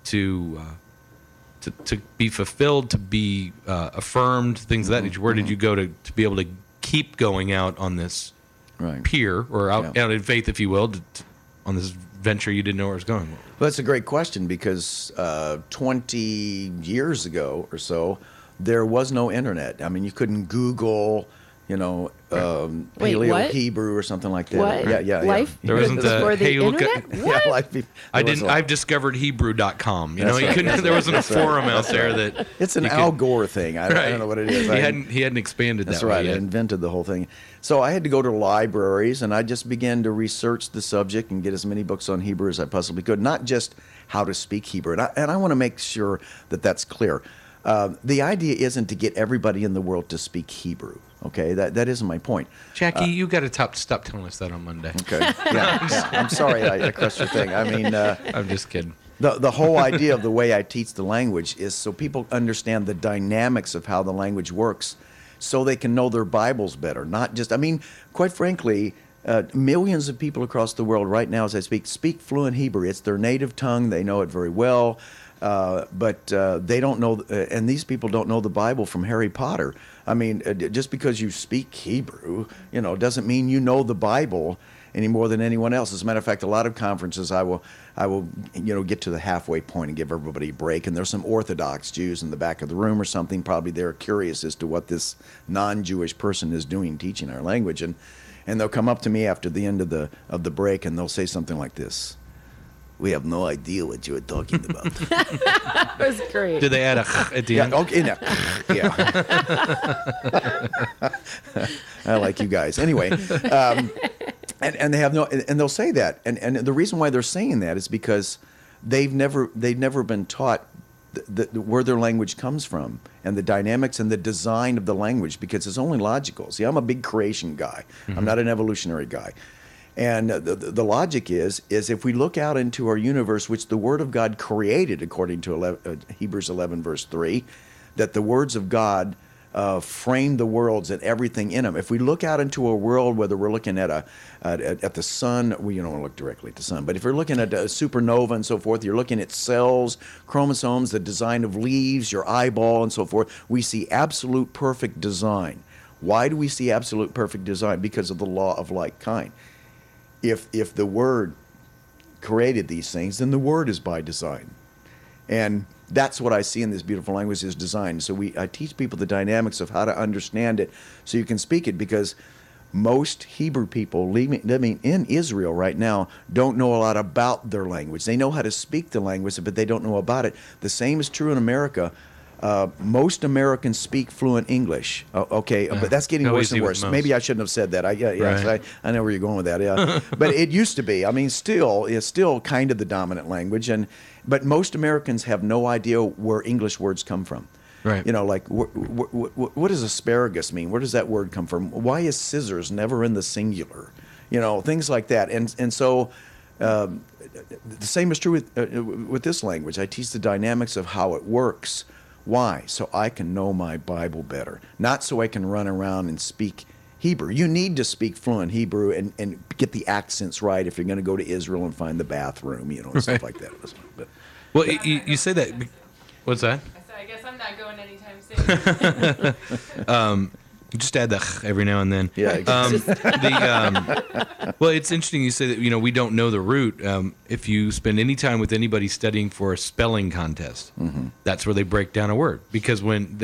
to be fulfilled, to be affirmed, things of that nature? Where did you go to be able to keep going out on this pier, or out in faith, if you will, on this venture you didn't know where it was going? Well, that's a great question, because 20 years ago or so, there was no internet. I mean, you couldn't Google, Paleo what? Hebrew or something like that. What? Yeah. Life? There wasn't Before the, hey, look internet? at, What? I've discovered Hebrew.com. You know, That's right. there wasn't a That's right. forum out That's there right. that It's an you Al could- Gore thing. I don't know what it is. He hadn't expanded That's that right. way I yet. invented the whole thing. So I had to go to libraries, and I just began to research the subject and get as many books on Hebrew as I possibly could, not just how to speak Hebrew. And I want to make sure that that's clear. The idea isn't to get everybody in the world to speak Hebrew. Okay, that isn't my point. Jackie, you got to stop telling us that on Monday. Okay, yeah. I'm sorry I crushed your thing. I mean, I'm just kidding. the whole idea of the way I teach the language is so people understand the dynamics of how the language works, so they can know their Bibles better. Not just, I mean, quite frankly, millions of people across the world right now, as I speak fluent Hebrew. It's their native tongue. They know it very well. But they don't know, and these people don't know the Bible from Harry Potter. I mean, just because you speak Hebrew, doesn't mean you know the Bible any more than anyone else. As a matter of fact, a lot of conferences I will, get to the halfway point and give everybody a break. And there's some Orthodox Jews in the back of the room or something. Probably they're curious as to what this non-Jewish person is doing teaching our language, and they'll come up to me after the end of the break, and they'll say something like this: "We have no idea what you were talking about." That was great. Did they add a at the end? Okay, yeah. I like you guys. Anyway, and they have no, and they'll say that, and the reason why they're saying that is because they've never been taught where their language comes from and the dynamics and the design of the language, because it's only logical. See, I'm a big creation guy. Mm-hmm. I'm not an evolutionary guy. And the logic is if we look out into our universe, which the Word of God created, according to Hebrews 11, verse 3, that the words of God frame the worlds and everything in them. If we look out into a world, whether we're looking at the sun, we don't want to look directly at the sun, but if you're looking at a supernova and so forth, you're looking at cells, chromosomes, the design of leaves, your eyeball, and so forth, we see absolute perfect design. Why do we see absolute perfect design? Because of the law of like kind. If the Word created these things, then the Word is by design. And that's what I see in this beautiful language, is design. So I teach people the dynamics of how to understand it so you can speak it, because most Hebrew people living in Israel right now don't know a lot about their language. They know how to speak the language, but they don't know about it. The same is true in America. Most Americans speak fluent English. But that's getting worse and worse. Maybe I shouldn't have said that. I know where you're going with that. Yeah, but it used to be. I mean, it's still kind of the dominant language, but most Americans have no idea where English words come from. Right. Like what does asparagus mean? Where does that word come from? Why is scissors never in the singular? Things like that. And so. The same is true with this language. I teach the dynamics of how it works. Why? So I can know my Bible better, not so I can run around and speak Hebrew. You need to speak fluent Hebrew and get the accents right if you're going to go to Israel and find the bathroom, and stuff like that. But, well, you say that. What's that? I guess I'm not going anytime soon. Just add the every now and then. Yeah. Well, it's interesting you say that, we don't know the root. If you spend any time with anybody studying for a spelling contest, mm-hmm. that's where they break down a word. Because when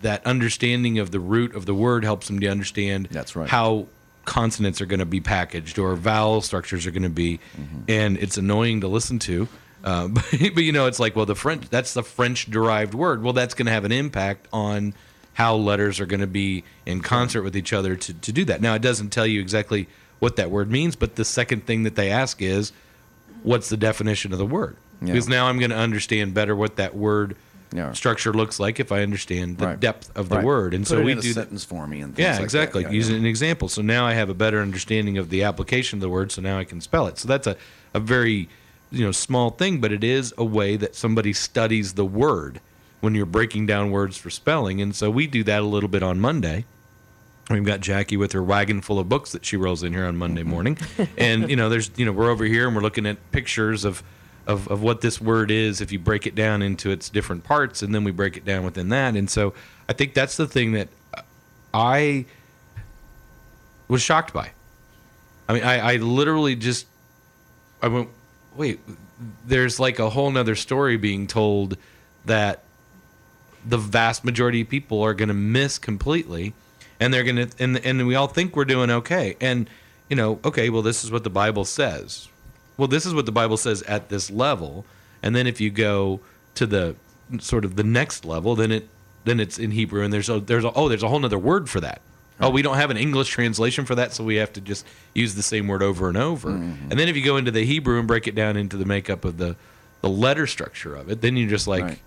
that understanding of the root of the word helps them to understand That's right. how consonants are going to be packaged or vowel structures are going to be, and it's annoying to listen to. But it's like, well, that's the French derived word. Well, that's going to have an impact on how letters are going to be in concert with each other to do that. Now, it doesn't tell you exactly what that word means, but the second thing that they ask is, what's the definition of the word? Yeah. Because now I'm going to understand better what that word structure looks like if I understand the depth of the word. And Put so it we in a do sentence for me and things like exactly. that. Use it an example. So now I have a better understanding of the application of the word. So now I can spell it. So that's a very small thing, but it is a way that somebody studies the word when you're breaking down words for spelling. And so we do that a little bit on Monday. We've got Jackie with her wagon full of books that she rolls in here on Monday morning. And, there's, we're over here and we're looking at pictures of what this word is if you break it down into its different parts, and then we break it down within that. And so I think that's the thing that I was shocked by. I mean, I literally I went, wait, there's like a whole nother story being told that the vast majority of people are going to miss completely. And they're going to, and we all think we're doing okay. And, okay, well, this is what the Bible says. Well, this is what the Bible says at this level. And then if you go to the sort of the next level, then it's in Hebrew, and there's a whole nother word for that. Oh, we don't have an English translation for that, so we have to just use the same word over and over. And then if you go into the Hebrew and break it down into the makeup of the letter structure of it, then you're just like,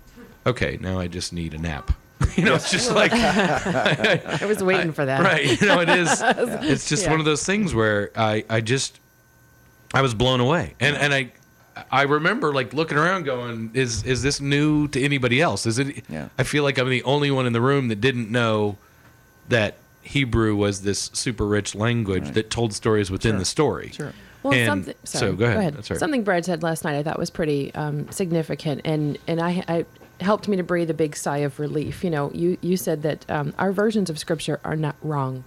okay, now I just need a nap. It's just like I was waiting for that. Right. It is. It's just one of those things where I was blown away, and I remember like looking around, going, "Is this new to anybody else? Is it?" Yeah. I feel like I'm the only one in the room that didn't know that Hebrew was this super rich language that told stories within the story. Sure. Well, So go ahead. That's right. Something Brad said last night I thought was pretty significant, and I helped me to breathe a big sigh of relief. You said that our versions of Scripture are not wrong;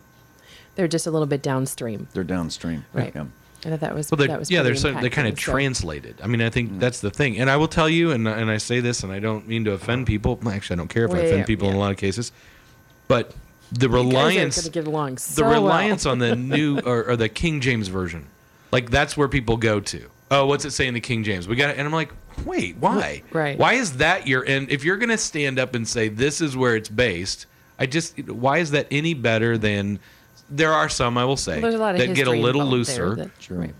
they're just a little bit downstream. They're downstream. Right. Yeah. And that was Well, that was they're pretty kind of impactful, so- translated. I mean, I think that's the thing. And I will tell you, and I say this, and I don't mean to offend people. Well, actually, I don't care if I offend people in a lot of cases. But the reliance, you guys are gonna get along the reliance on the new or the King James version, like that's where people go to. Oh, what's it say in the King James? We got it, and I'm like, wait, why? Right. Why is that and if you're going to stand up and say this is where it's based, why is that any better than? There are some, I will say, Well, there's a lot of that get a history little involved there looser. right.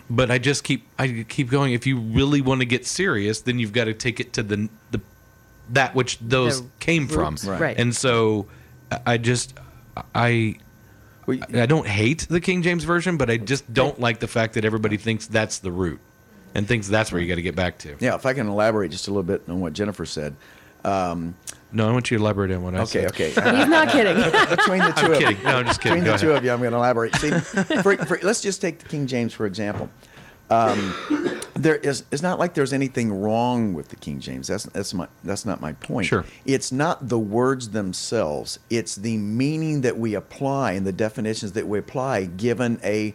But I keep going. If you really want to get serious, then you've got to take it to that which those came roots, from. right. And so I don't hate the King James version, but I just don't like the fact that everybody thinks that's the root and thinks that's where you got to get back to. Yeah, if I can elaborate just a little bit on what Jennifer said. No, I want you to elaborate on what I said. Okay. He's not kidding. Between the two I'm of kidding. No, I'm just kidding. Between Go the two ahead. of you, I'm going to elaborate. See, let's just take the King James for example. It's not like there's anything wrong with the King James. That's not my point. Sure. It's not the words themselves. It's the meaning that we apply and the definitions that we apply given a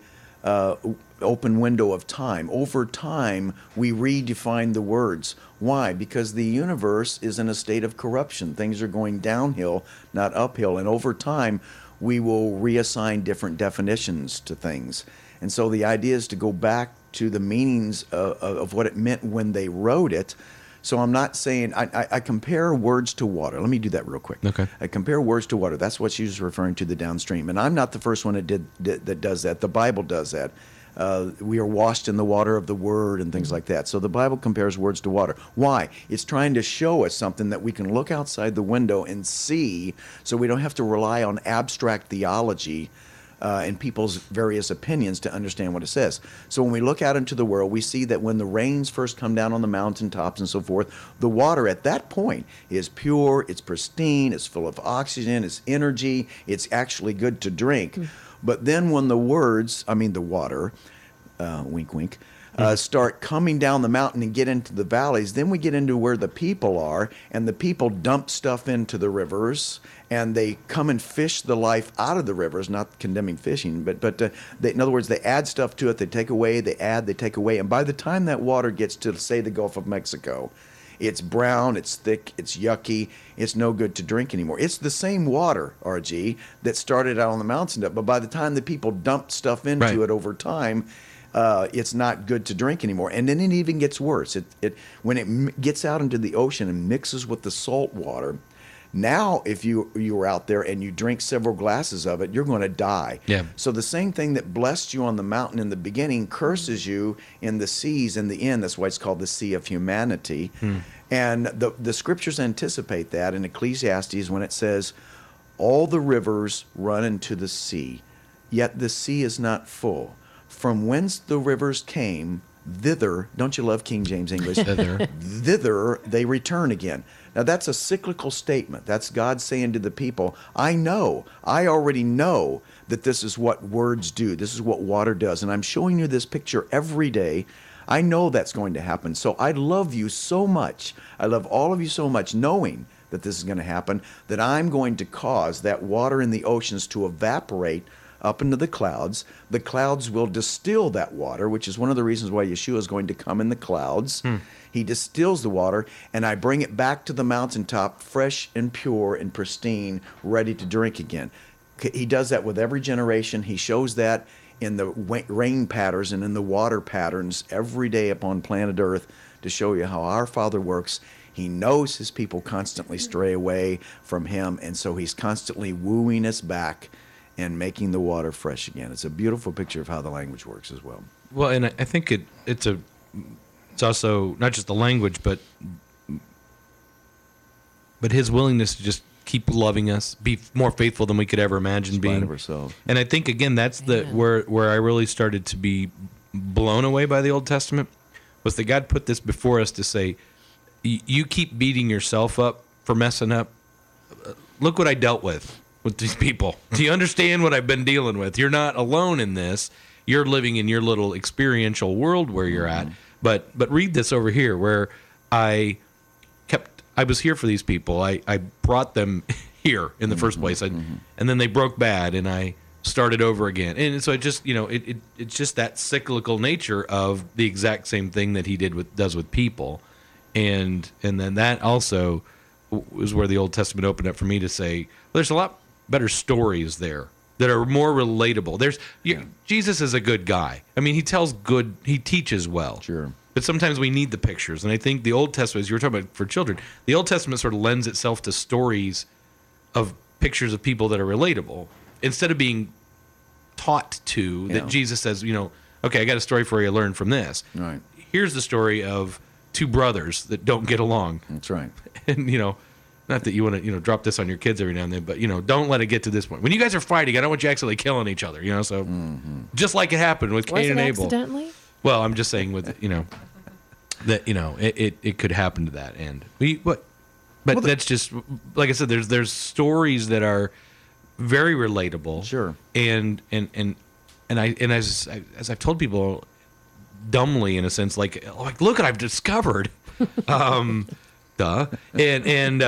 open window of time. Over time, we redefine the words. Why? Because the universe is in a state of corruption. Things are going downhill, not uphill. And over time, we will reassign different definitions to things. And so the idea is to go back to the meanings of what it meant when they wrote it. So I'm not saying, I compare words to water. Let me do that real quick. Okay. I compare words to water. That's what she was referring to, the downstream. And I'm not the first one that does that. The Bible does that. We are washed in the water of the Word and things like that. So the Bible compares words to water. Why? It's trying to show us something that we can look outside the window and see, so we don't have to rely on abstract theology and people's various opinions to understand what it says. So when we look out into the world, we see that when the rains first come down on the mountaintops and so forth, the water at that point is pure, it's pristine, it's full of oxygen, it's energy, it's actually good to drink. But then when the water, wink, wink, start coming down the mountain and get into the valleys, then we get into where the people are, and the people dump stuff into the rivers, and they come and fish the life out of the rivers, not condemning fishing, but in other words, they add stuff to it, they take away, they add, they take away, and by the time that water gets to, say, the Gulf of Mexico, It's brown, it's thick, it's yucky, it's no good to drink anymore. It's the same water, RG, that started out on the mountaintop, but by the time the people dumped stuff into Right. it over time, it's not good to drink anymore. And then it even gets worse. When it gets out into the ocean and mixes with the salt water, now, if you were out there and you drink several glasses of it, you're going to die. Yeah. So the same thing that blessed you on the mountain in the beginning curses you in the seas in the end. That's why it's called the Sea of Humanity. And the scriptures anticipate that in Ecclesiastes when it says, all the rivers run into the sea, yet the sea is not full. From whence the rivers came, thither, don't you love King James English? Thither they return again. Now, that's a cyclical statement. That's God saying to the people, I already know that this is what words do. This is what water does. And I'm showing you this picture every day. I know that's going to happen. So I love you so much. I love all of you so much, knowing that this is going to happen, that I'm going to cause that water in the oceans to evaporate up into the clouds. The clouds will distill that water, which is one of the reasons why Yeshua is going to come in the clouds. He distills the water, and I bring it back to the mountaintop, fresh and pure and pristine, ready to drink again. He does that with every generation. He shows that in the rain patterns and in the water patterns every day upon planet Earth to show you how our Father works. He knows his people constantly stray away from him, and so he's constantly wooing us back and making the water fresh again. It's a beautiful picture of how the language works as well. Well, and I think it's also not just the language, but his willingness to just keep loving us, be more faithful than we could ever imagine being. Of ourselves. And I think again that's where I really started to be blown away by the Old Testament was that God put this before us to say, you keep beating yourself up for messing up. Look what I dealt with these people. Do you understand what I've been dealing with? You're not alone in this. You're living in your little experiential world where you're at. But read this over here where I was here for these people. I brought them here in the first place. And then they broke bad and I started over again. And so it just, it's just that cyclical nature of the exact same thing that he does with people. And then that also was where the Old Testament opened up for me to say, well, there's a lot better stories there that are more relatable. Jesus is a good guy. I mean, he teaches well. Sure. But sometimes we need the pictures. And I think the Old Testament, as you were talking about for children, the Old Testament sort of lends itself to stories of pictures of people that are relatable instead of being taught to that Jesus says, okay, I got a story for you to learn from this. Right. Here's the story of two brothers that don't get along. That's right. And, not that you want to, drop this on your kids every now and then, but, don't let it get to this point. When you guys are fighting, I don't want you accidentally killing each other, so just like it happened with Cain and Abel. Accidentally? Well, I'm just saying with, that, it could happen to that end. But that's just, like I said, there's stories that are very relatable. Sure. And as I've told people dumbly in a sense, like look what I've discovered. Duh. And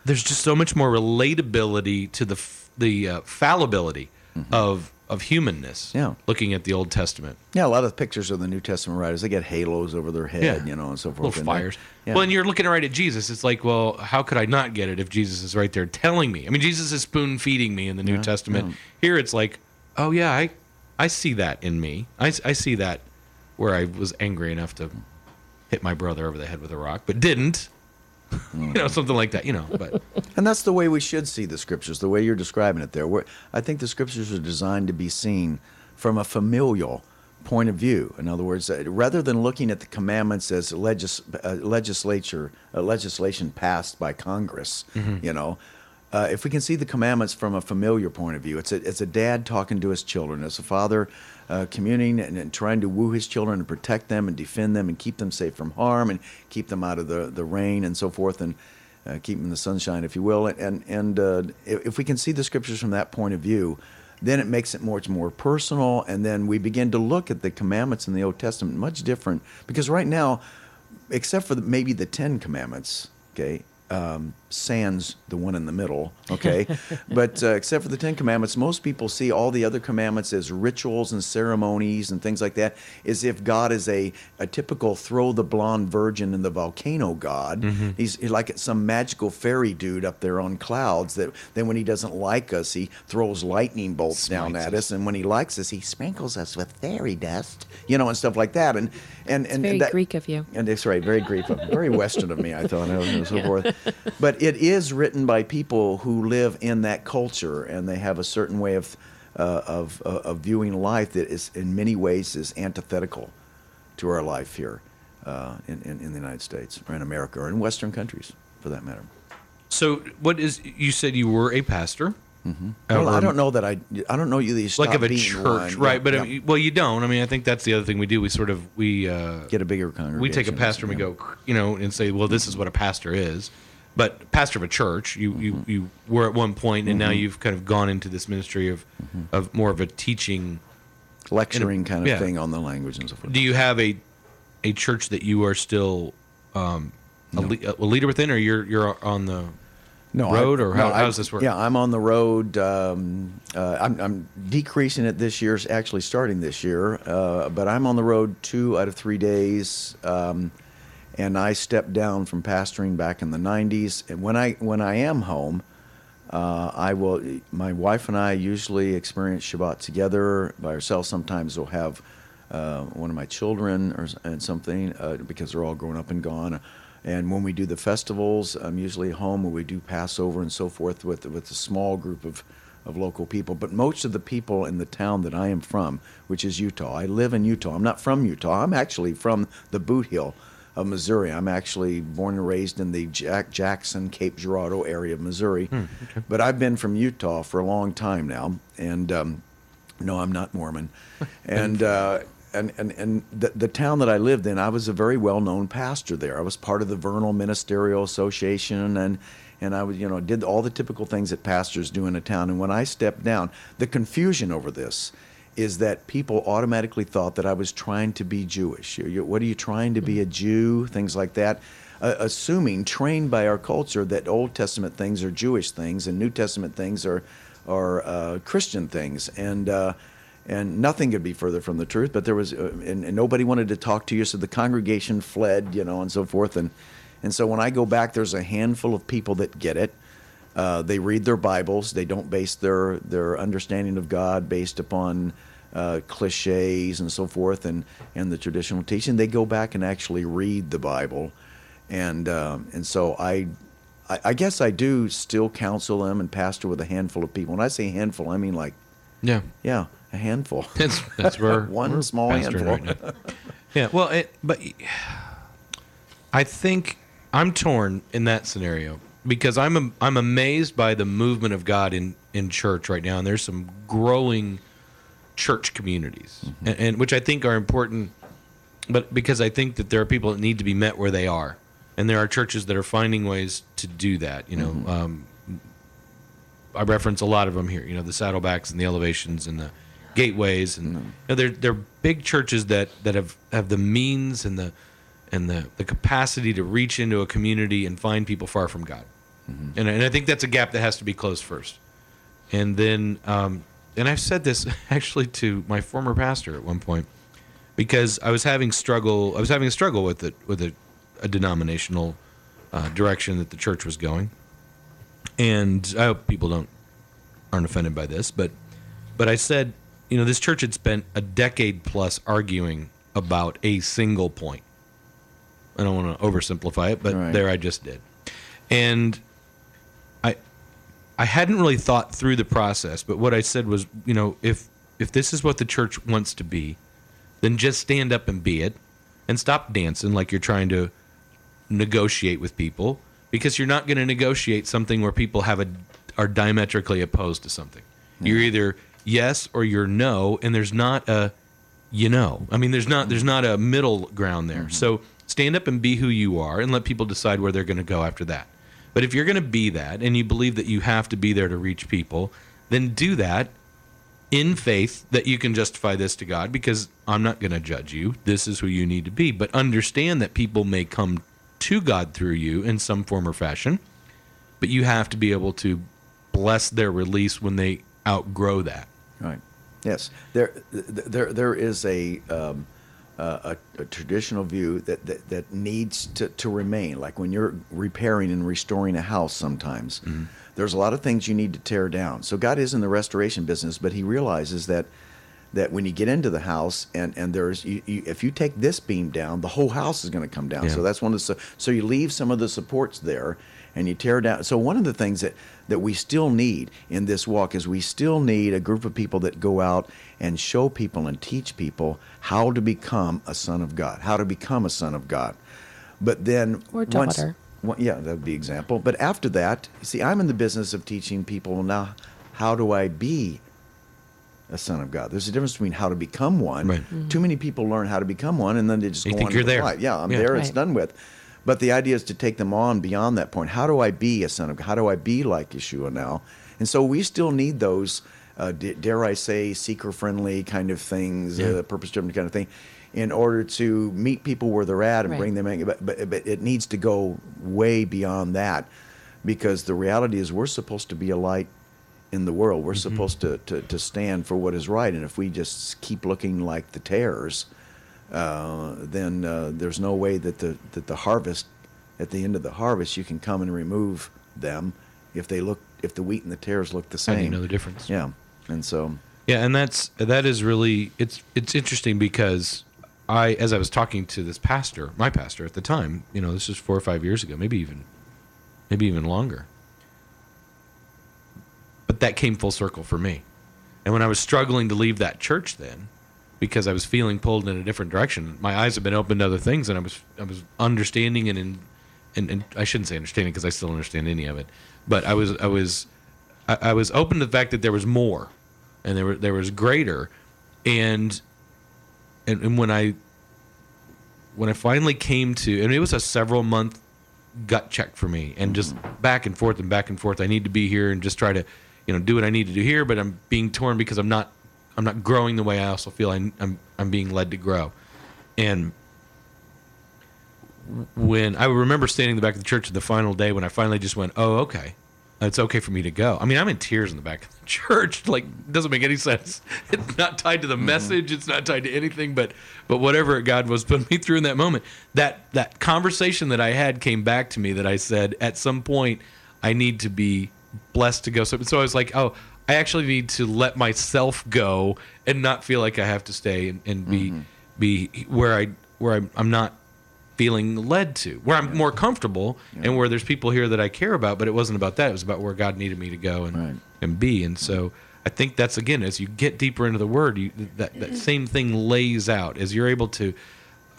there's just so much more relatability to the fallibility of humanness. Yeah. Looking at the Old Testament. Yeah, a lot of pictures of the New Testament writers, they get halos over their head, and so forth. Little fires. Yeah. Well, and you're looking right at Jesus. It's like, well, how could I not get it if Jesus is right there telling me? I mean, Jesus is spoon feeding me in the New Testament. Yeah. Here it's like, oh yeah, I see that in me. I see that where I was angry enough to hit my brother over the head with a rock, but didn't. Something like that, but And that's the way we should see the scriptures, the way you're describing it there. I think the scriptures are designed to be seen from a familial point of view. In other words, rather than looking at the commandments as legislation passed by Congress, if we can see the commandments from a familiar point of view, it's a dad talking to his children, it's a father communing and trying to woo his children and protect them and defend them and keep them safe from harm and keep them out of the rain and so forth and keep them in the sunshine, if you will. And if we can see the scriptures from that point of view, then it makes it much more personal, and then we begin to look at the commandments in the Old Testament much different. Because right now, except for maybe the 10 Commandments, okay, sans the one in the middle, okay? But except for the Ten Commandments, most people see all the other commandments as rituals and ceremonies and things like that, as if God is a typical throw the blonde virgin in the volcano God. He's like some magical fairy dude up there on clouds that then when he doesn't like us, he throws lightning bolts down at us. And when he likes us, he sprinkles us with fairy dust, and stuff like that. And Very that, Greek of you. and it's right, very Greek, very Western of me, I thought, and so forth. But it is written by people who live in that culture, and they have a certain way of viewing life that is, in many ways, is antithetical to our life here in the United States, or in America, or in Western countries, for that matter. So, you said you were a pastor? Well, I don't know that I don't know you that you stop Like of a being church, one. right? Yeah, But yeah. I mean, well, you don't. I mean, I think that's the other thing we do. We Get a bigger congregation. we take a pastor and we go, and say, well, this is what a pastor is. But pastor of a church, you were at one point, and now you've kind of gone into this ministry of more of a teaching, lecturing kind of yeah. thing on the language and so forth. Do you have a church that you are still a leader within, or you're on the road, or how does this work? Yeah, I'm on the road. I'm decreasing it this year. Actually, starting this year, but I'm on the road 2 out of 3 days. And I stepped down from pastoring back in the '90s. And when I am home, my wife and I usually experience Shabbat together by ourselves. Sometimes we'll have one of my children and something because they're all grown up and gone. And when we do the festivals, I'm usually home when we do Passover and so forth with a small group of local people. But most of the people in the town that I am from, which is Utah, I live in Utah. I'm not from Utah. I'm actually from the Boot Heel of Missouri. I'm actually born and raised in the Jackson, Cape Girardeau area of Missouri. Okay. But I've been from Utah for a long time now. And no, I'm not Mormon. And the town that I lived in, I was a very well-known pastor there. I was part of the Vernal Ministerial Association, and I was, did all the typical things that pastors do in a town. And when I stepped down, the confusion over this is that people automatically thought that I was trying to be Jewish. What are you trying to be, a Jew? Things like that. Assuming, trained by our culture, that Old Testament things are Jewish things and New Testament things are Christian things. And nothing could be further from the truth. But there was, and nobody wanted to talk to you, so the congregation fled, and so forth. And so when I go back, there's a handful of people that get it. They read their Bibles. They don't base their understanding of God based upon cliches and so forth and the traditional teaching. They go back and actually read the Bible. And so I guess I do still counsel them and pastor with a handful of people. When I say handful, I mean like, Yeah. a handful. That's where One we're small pastoring handful. right now. Yeah. Well, but I think I'm torn in that scenario because I'm amazed by the movement of God in church right now, and there's some growing church communities, and which I think are important. But because I think that there are people that need to be met where they are, and there are churches that are finding ways to do that. I reference a lot of them here. The Saddlebacks and the Elevations and the Gateways, and they're big churches that have the means and the capacity to reach into a community and find people far from God. And I think that's a gap that has to be closed first. And then, and I've said this actually to my former pastor at one point, because I was having a struggle with a denominational direction that the church was going. And I hope people aren't offended by this, but I said, this church had spent a decade plus arguing about a single point. I don't want to oversimplify it, but Right. There I just did. And I hadn't really thought through the process, but what I said was, if this is what the church wants to be, then just stand up and be it, and stop dancing like you're trying to negotiate with people, because you're not going to negotiate something where people are diametrically opposed to something. You're either yes or you're no, and there's not a I mean, there's not a middle ground there. So stand up and be who you are, and let people decide where they're going to go after that. But if you're going to be that, and you believe that you have to be there to reach people, then do that in faith that you can justify this to God, because I'm not going to judge you. This is who you need to be. But understand that people may come to God through you in some form or fashion. but you have to be able to bless their release when they outgrow that. Right. Yes. There is a traditional view that needs to remain. Like when you're repairing and restoring a house, sometimes there's a lot of things you need to tear down. So God is in the restoration business, but He realizes that when you get into the house and there's if you take this beam down, the whole house is going to come down. Yeah. So that's one of the so you leave some of the supports there and you tear down. So one of the things that we still need in this walk is we still need a group of people that go out and show people and teach people how to become a son of God, how to become a son of God. But then Or daughter. Yeah, that would be example. But after that, see, I'm in the business of teaching people now, how do I be a son of God? There's a difference between how to become one. Right. Too many people learn how to become one, and then they just You go think on you're with there. life. Yeah, I'm Yeah. there. It's Right. done with. But the idea is to take them on beyond that point. How do I be a son of God? How do I be like Yeshua now? And so we still need those, dare I say, seeker-friendly kind of things, Yeah. purpose-driven kind of thing, in order to meet people where they're at and Right. bring them in. But it needs to go way beyond that, because the reality is we're supposed to be a light in the world. We're supposed to stand for what is right. And if we just keep looking like the tares, then there's no way that the harvest, at the end of the harvest, you can come and remove them if the wheat and the tares look the How do you same. know the difference? Yeah, and so Yeah, and that is really it's interesting because as I was talking to this pastor, my pastor at the time, this was 4 or 5 years ago, maybe even longer. But that came full circle for me. And when I was struggling to leave that church then, because I was feeling pulled in a different direction, my eyes have been opened to other things, and I was understanding and I shouldn't say understanding because I still don't understand any of it, but I was open to the fact that there was more, and there was greater, and when I finally came to, and it was a several month gut check for me, and just back and forth. I need to be here and just try to, do what I need to do here, but I'm being torn because I'm not growing the way I also feel I'm being led to grow. And when I remember standing in the back of the church the final day when I finally just went, oh, okay, it's okay for me to go. I mean, I'm in tears in the back of the church. Like, it doesn't make any sense. It's not tied to the message. It's not tied to anything, but whatever God was putting me through in that moment, that conversation that I had came back to me, that I said, at some point, I need to be blessed to go. So I was like, oh, I actually need to let myself go and not feel like I have to stay and be where I'm not feeling led to, where I'm more comfortable and where there's people here that I care about. But it wasn't about that. It was about where God needed me to go and be. And so I think that's, again, as you get deeper into the Word, that same thing lays out as you're able to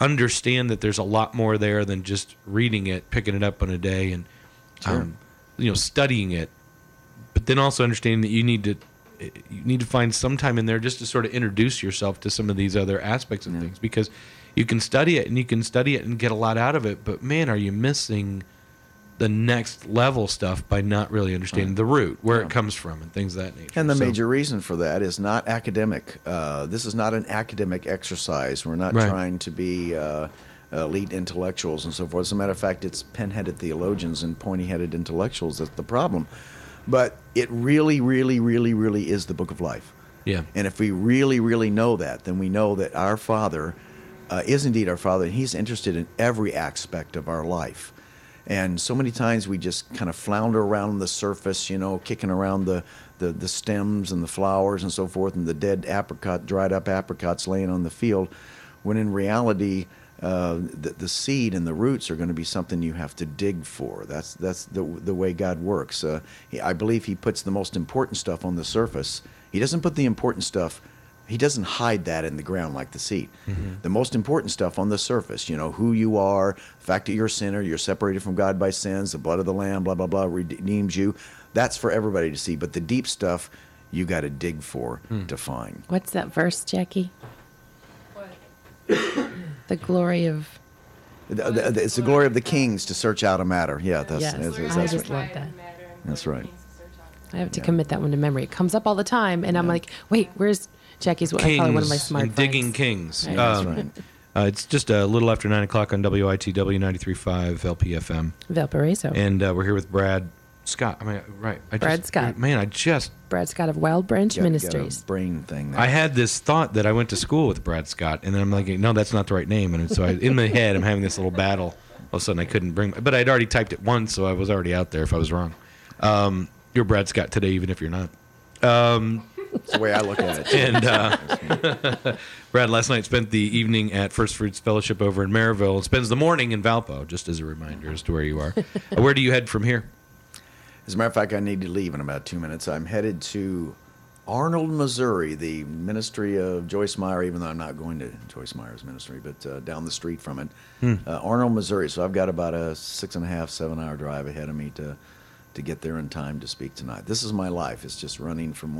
understand that there's a lot more there than just reading it, picking it up on a day, and studying it. But then also understanding that you need to find some time in there just to sort of introduce yourself to some of these other aspects of things, because you can study it and get a lot out of it, but man, are you missing the next level stuff by not really understanding the root, where it comes from, and things of that nature. And the major reason for that is not academic. This is not an academic exercise. We're not trying to be elite intellectuals and so forth. As a matter of fact, it's pen-headed theologians and pointy-headed intellectuals that's the problem. But it really, really, really, really is the book of life. Yeah. And if we really, really know that, then we know that our Father is indeed our Father, and He's interested in every aspect of our life. And so many times we just kind of flounder around the surface, kicking around the stems and the flowers and so forth, and the dead dried up apricots laying on the field, when in reality, the seed and the roots are going to be something you have to dig for. That's the way God works. I believe He puts the most important stuff on the surface. He doesn't put the important stuff, He doesn't hide that in the ground like the seed. The most important stuff on the surface, who you are, the fact that you're a sinner, you're separated from God by sins, the blood of the Lamb, blah, blah, blah, redeems you. That's for everybody to see. But the deep stuff, you got to dig for to find. What's that verse, Jackie? The glory of... It's the glory of the kings to search out a matter. Yeah, that's Yes, I just love that. That's right. I have to commit that one to memory. It comes up all the time, and I'm like, wait, where's Jackie's? Kings Probably one of my smart and friends. digging kings. Right. That's right. It's just a little after 9 o'clock on WITW 93.5 LPFM. Valparaiso. And we're here with Brad Scott. I mean, right. Brad Scott. Man, I just Brad Scott of Wild Branch Got Ministries. a brain thing there. I had this thought that I went to school with Brad Scott, and then I'm like, no, that's not the right name. And so in my head, I'm having this little battle. All of a sudden, I couldn't but I'd already typed it once, so I was already out there if I was wrong. You're Brad Scott today, even if you're not. That's the way I look at it. And Brad last night spent the evening at First Fruits Fellowship over in Maryville and spends the morning in Valpo, just as a reminder as to where you are. Where do you head from here? As a matter of fact, I need to leave in about 2 minutes. I'm headed to Arnold, Missouri, the ministry of Joyce Meyer, even though I'm not going to Joyce Meyer's ministry, but down the street from it. Arnold, Missouri. So I've got about a 6.5, 7 hour drive ahead of me to get there in time to speak tonight. This is my life. It's just running from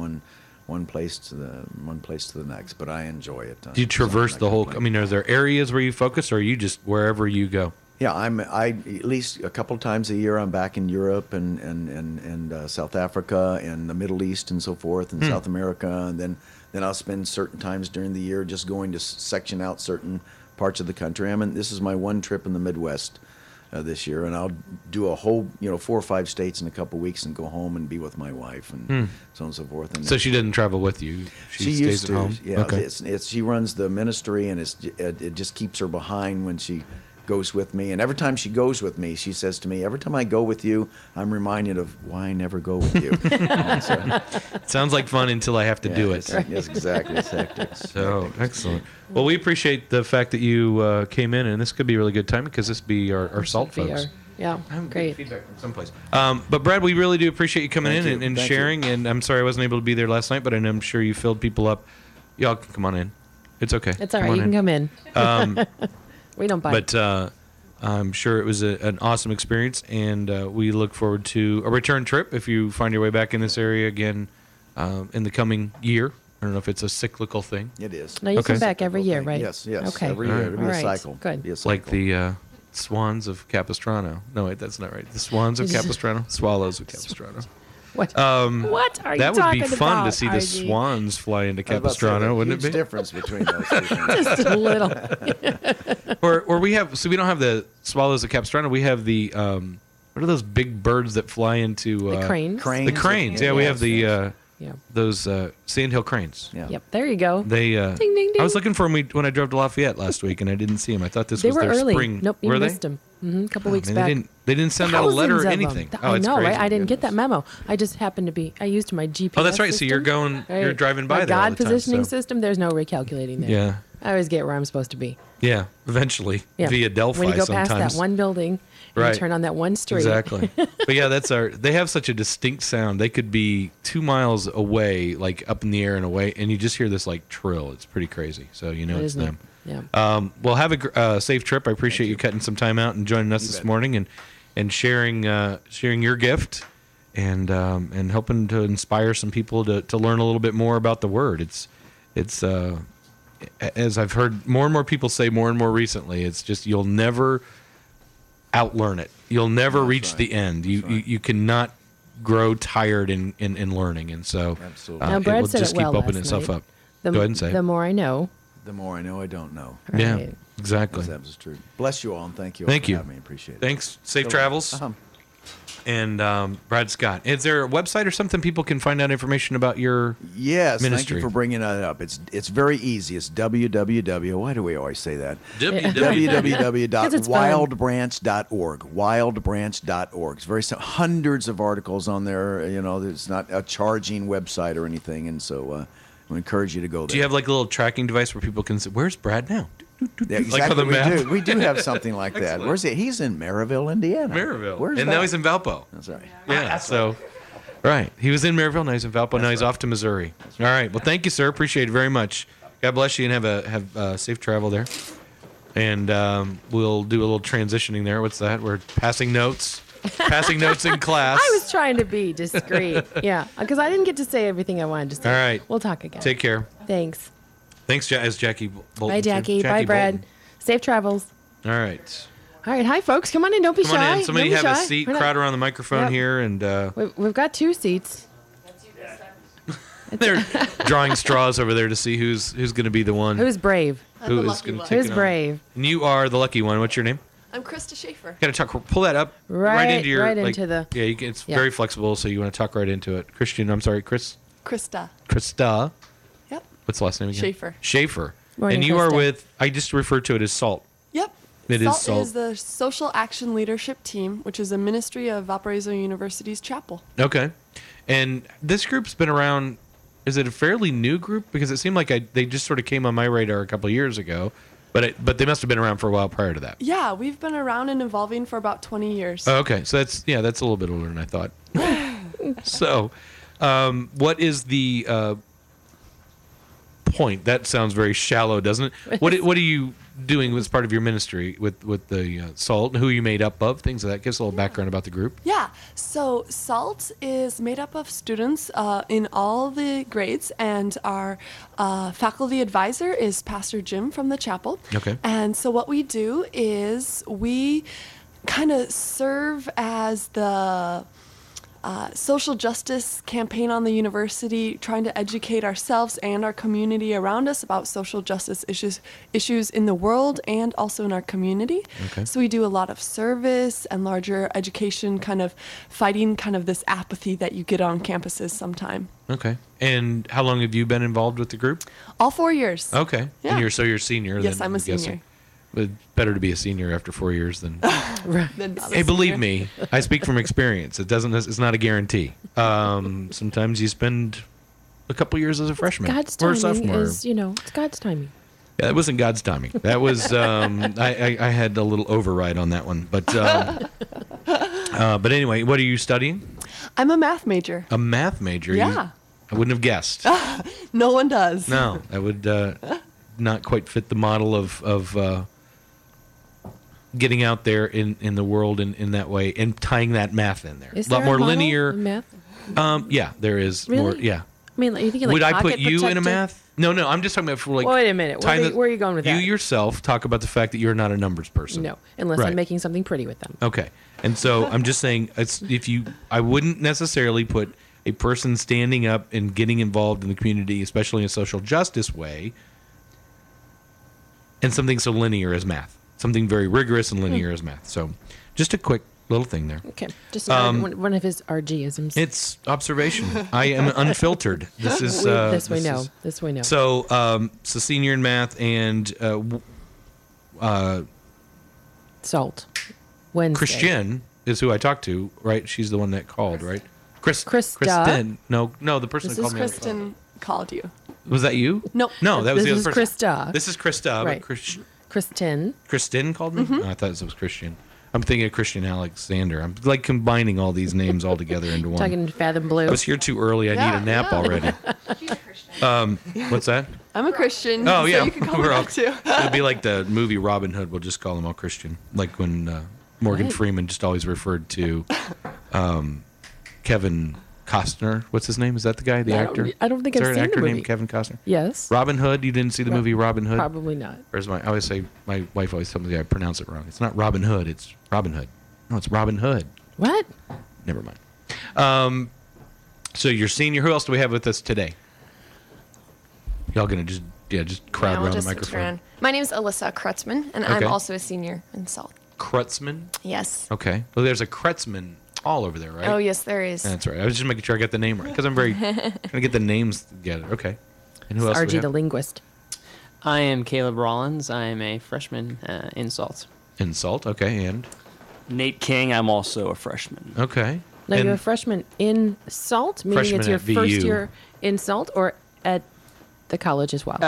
one place to the next, but I enjoy it. Do you traverse the whole? I mean, are there areas where you focus, or are you just wherever you go? Yeah, I at least a couple of times a year I'm back in Europe and South Africa and the Middle East and so forth and South America, and then I'll spend certain times during the year just going to section out certain parts of the country. This is my one trip in the Midwest this year, and I'll do a whole 4 or 5 states in a couple of weeks and go home and be with my wife and so on and so forth. And so she doesn't travel with you. She stays used to. at home. Yeah, Okay. She runs the ministry, and it just keeps her behind when she goes with me. And every time she goes with me, she says to me, every time I go with you, I'm reminded of why I never go with you. Sounds like fun until I have to do it. Yes, exactly. It's hectic. So excellent. Well, we appreciate the fact that you came in, and this could be a really good time because this would be our salt folks. Yeah, great. Feedback from someplace. But Brad, we really do appreciate you coming Thank in you. and Thank sharing. And I'm sorry I wasn't able to be there last night, but I'm sure you filled people up. Y'all can come on in. It's okay. It's all right. You can come in. We don't bite. But I'm sure it was an awesome experience, and we look forward to a return trip if you find your way back in this area again in the coming year. I don't know if it's a cyclical thing. It is. No, you Okay. come back every year, right? Yes. Okay. Every year. It'll be All a right. cycle. Good. Be a cycle. Like the swans of Capistrano. No, wait, that's not right. The swans of Capistrano? Swallows of Capistrano. What? What are you That would talking be fun about, to see the RG? swans fly into I was about to say, Capistrano, there's wouldn't a it be? huge difference between those two things. Just a little. Or we have, so we don't have the swallows of Capistrano. We have the, what are those big birds that fly into The cranes. The cranes. Yeah, we have the Yeah. those sandhill cranes. Yeah. Yep. There you go. They Ding, ding, ding. I was looking for them when I drove to Lafayette last week, and I didn't see them. I thought this They was were their early. spring. Nope, you were missed they? them. A couple weeks Man, back. they didn't send out a letter or Thousands of anything. them. Oh, I it's know, crazy. right? I didn't get that memo. I just happened to be. I used my GPS. Oh, that's right. So you're system. going, you're driving by my there all God the time, positioning so- system. There's no recalculating there. Yeah. I always get where I'm supposed to be. Yeah, eventually Yeah. via Delphi when you go sometimes. past that one building, and Right. you turn on that one street. Exactly. But yeah, they have such a distinct sound. They could be 2 miles away, like up in the air and away, and you just hear this like trill. It's pretty crazy. So you know It it's is neat. them. Yeah. Well, have a safe trip. I appreciate you cutting some time out and joining us this bet. morning and sharing your gift and helping to inspire some people to learn a little bit more about the Word. It's as I've heard more and more people say more and more recently, it's just you'll never outlearn it. You'll never That's reach right. the end. That's right. You cannot grow tired in learning, and so Absolutely. Now, Brad it will said just it well keep opening last itself night. up. The, Go ahead and say the it. more I know. The more I know, I don't know. Yeah, Right. exactly. That was true. Bless you all, and thank you. Thank all for you. having me. Appreciate it. Thanks. Safe So, travels. And Brad Scott. Is there a website or something people can find out information about your Yes, ministry? thank you for bringing that up. It's very easy. It's www. Why do we always say that? www. www.wildbranch.org. Wildbranch.org. It's very simple. Hundreds of articles on there. You know, it's not a charging website or anything, and so we encourage you to go there. Do you have like a little tracking device where people can say, "Where's Brad now?" Yeah, like exactly. on the map? We do have something like that. Excellent. Where's he? He's in Maryville, Indiana. Maryville. Where's and that? now he's in Valpo. That's right. Yeah. So, right. He was in Maryville. Now he's in Valpo. Now he's off to Missouri. All right. Well, thank you, sir. Appreciate it very much. God bless you, and have safe travel there. And we'll do a little transitioning there. What's that? We're passing notes. Passing notes in class. I was trying to be discreet. Yeah, because I didn't get to say everything I wanted to say. All right. We'll talk again. Take care. Thanks. Thanks, as Jackie Bolton. Bye, too. Jackie. Bye, Brad. Bolton. Safe travels. All right. All right. Hi, folks. Come on in. Don't be Come shy. on in. Somebody Don't be have a shy. seat. We're not- Crowd around the microphone Yep. here, and We've got 2 seats. they're drawing straws over there to see who's going to be the one Who's brave? who is going to take Who's it on. brave? And you are the lucky one. What's your name? I'm Krista Schaefer. Got to tuck. Pull that up Right into your into the. Yeah, it's very flexible, so you want to tuck right into it. Christian, I'm sorry, Krista. Krista. Yep. What's the last name again? Schaefer. Schaefer. Morning, And you are Krista. with. I just referred to it as SALT. Yep. It is SALT. is the Social Action Leadership Team, which is a ministry of Valparaiso University's chapel. Okay. And this group's been around. Is it a fairly new group? Because it seemed like they just sort of came on my radar a couple of years ago, but they must have been around for a while prior to that. Yeah, we've been around and evolving for about 20 years. Oh, okay, so that's a little bit older than I thought. So, what is the point? That sounds very shallow, doesn't it? What are you doing as part of your ministry with the SALT? Who are you made up of? Things of that. Give us a little background about the group. Yeah, so SALT is made up of students in all the grades, and our faculty advisor is Pastor Jim from the chapel. Okay. And so what we do is we kind of serve as the social justice campaign on the university, trying to educate ourselves and our community around us about social justice issues in the world and also in our community. Okay. So we do a lot of service and larger education, kind of fighting kind of this apathy that you get on campuses sometime. Okay. And how long have you been involved with the group? All 4 years. Okay. Yeah. And you're a senior. Yes, then, I'm a guessing. senior. But better to be a senior after 4 years than. Then not a Hey, believe senior. me, I speak from experience. It's not a guarantee. Sometimes you spend a couple years as a freshman God's or a timing sophomore. is, it's God's timing. Yeah, that wasn't God's timing. That was I had a little override on that one. But anyway, what are you studying? I'm a math major. A math major. Yeah. I wouldn't have guessed. No one does. No, that would not quite fit the model of getting out there in the world in that way and tying that math in there. Is A lot there more a model linear. of math? Yeah, there is Really? more. Yeah. I mean, are you thinking like Would I pocket put you in a protector? math? No, I'm just talking about for like. Wait a minute. tying Where are you going with you that? yourself talk about the fact that you're not a numbers person. No, unless Right. I'm making something pretty with them. Okay, and so I'm just saying, I wouldn't necessarily put a person standing up and getting involved in the community, especially in a social justice way, and something so linear as math, something very rigorous and linear as math. So, just a quick little thing there. Okay, just one of his RG-isms. It's observation. I am unfiltered. This is This we know. So, senior in math and Salt. Wednesday. Christian is who I talked to, right? She's the one that called, right? Krista. Kristen. No, the person This that is called me. Kristen called you. Was that you? No. No, that was This the is other person. Krista. This is Krista. Right. But Kristen. Kristen called me? Oh, I thought it was Christian. I'm thinking of Christian Alexander. I'm like combining all these names all together into one. Talking Fathom Blue. I was here too early. I need a nap already. What's that? I'm a Christian. Oh, yeah. So you can call me We're all- that too. It'd be like the movie Robin Hood. We'll just call them all Christian. Like when Morgan What? Freeman just always referred to Kevin Costner. What's his name? Is that the guy, the actor? I don't think Is I've there an seen actor the movie. named Kevin Costner? Yes. Robin Hood. You didn't see the movie Robin Hood? Probably not. Or is I always say, my wife always tells me I pronounce it wrong. It's not Robin Hood. It's Robin Hood. No, it's Robin Hood. What? Never mind. So you're senior. Who else do we have with us today? Y'all gonna just crowd we'll around the just microphone. turn. My name is Alyssa Krutzman, and Okay. I'm also a senior in SALT. Krutzman. Yes. Okay. Well, there's a Krutzman all over there, right? Oh, yes, there is. That's right. I was just making sure I got the name right because I'm very trying to get the names together. Okay. And who else? do we RG the have? linguist. I am Caleb Rollins. I am a freshman in SALT. Insult. Okay. And Nate King, I'm also a freshman. okay. Now and you're a freshman in SALT, meaning Freshman it's your at first VU. year in SALT or at the college as well.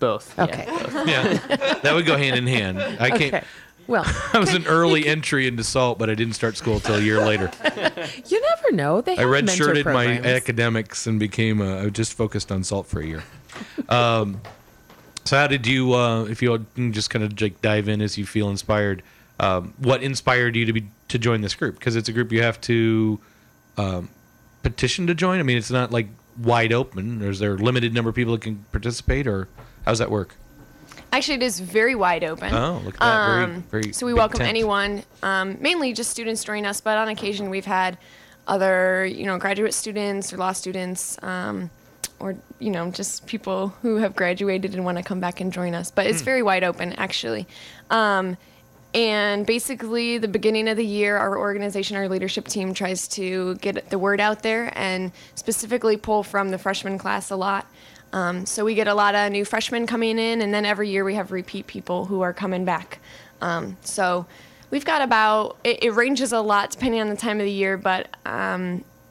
Both. Okay. Yeah, both. yeah, that would go hand in hand. I can't. Okay. Well, I was an early entry into SALT, but I didn't start school until a year later. you never know. They I have mentor redshirted my programs. academics and became I just focused on SALT for a year. So how did you, if you can just kind of like dive in as you feel inspired, what inspired you to join this group? Because it's a group you have to petition to join. I mean, it's not like wide open. Is there a limited number of people that can participate, or how does that work? Actually, it is very wide open. Oh, look at that. Very So we big welcome tent. anyone, mainly just students join us, but on occasion we've had other, graduate students or law students, or, just people who have graduated and want to come back and join us. But it's very wide open, actually. And basically, the beginning of the year, our organization, our leadership team tries to get the word out there and specifically pull from the freshman class a lot. So we get a lot of new freshmen coming in, and then every year we have repeat people who are coming back. So we've got about, it ranges a lot depending on the time of the year, but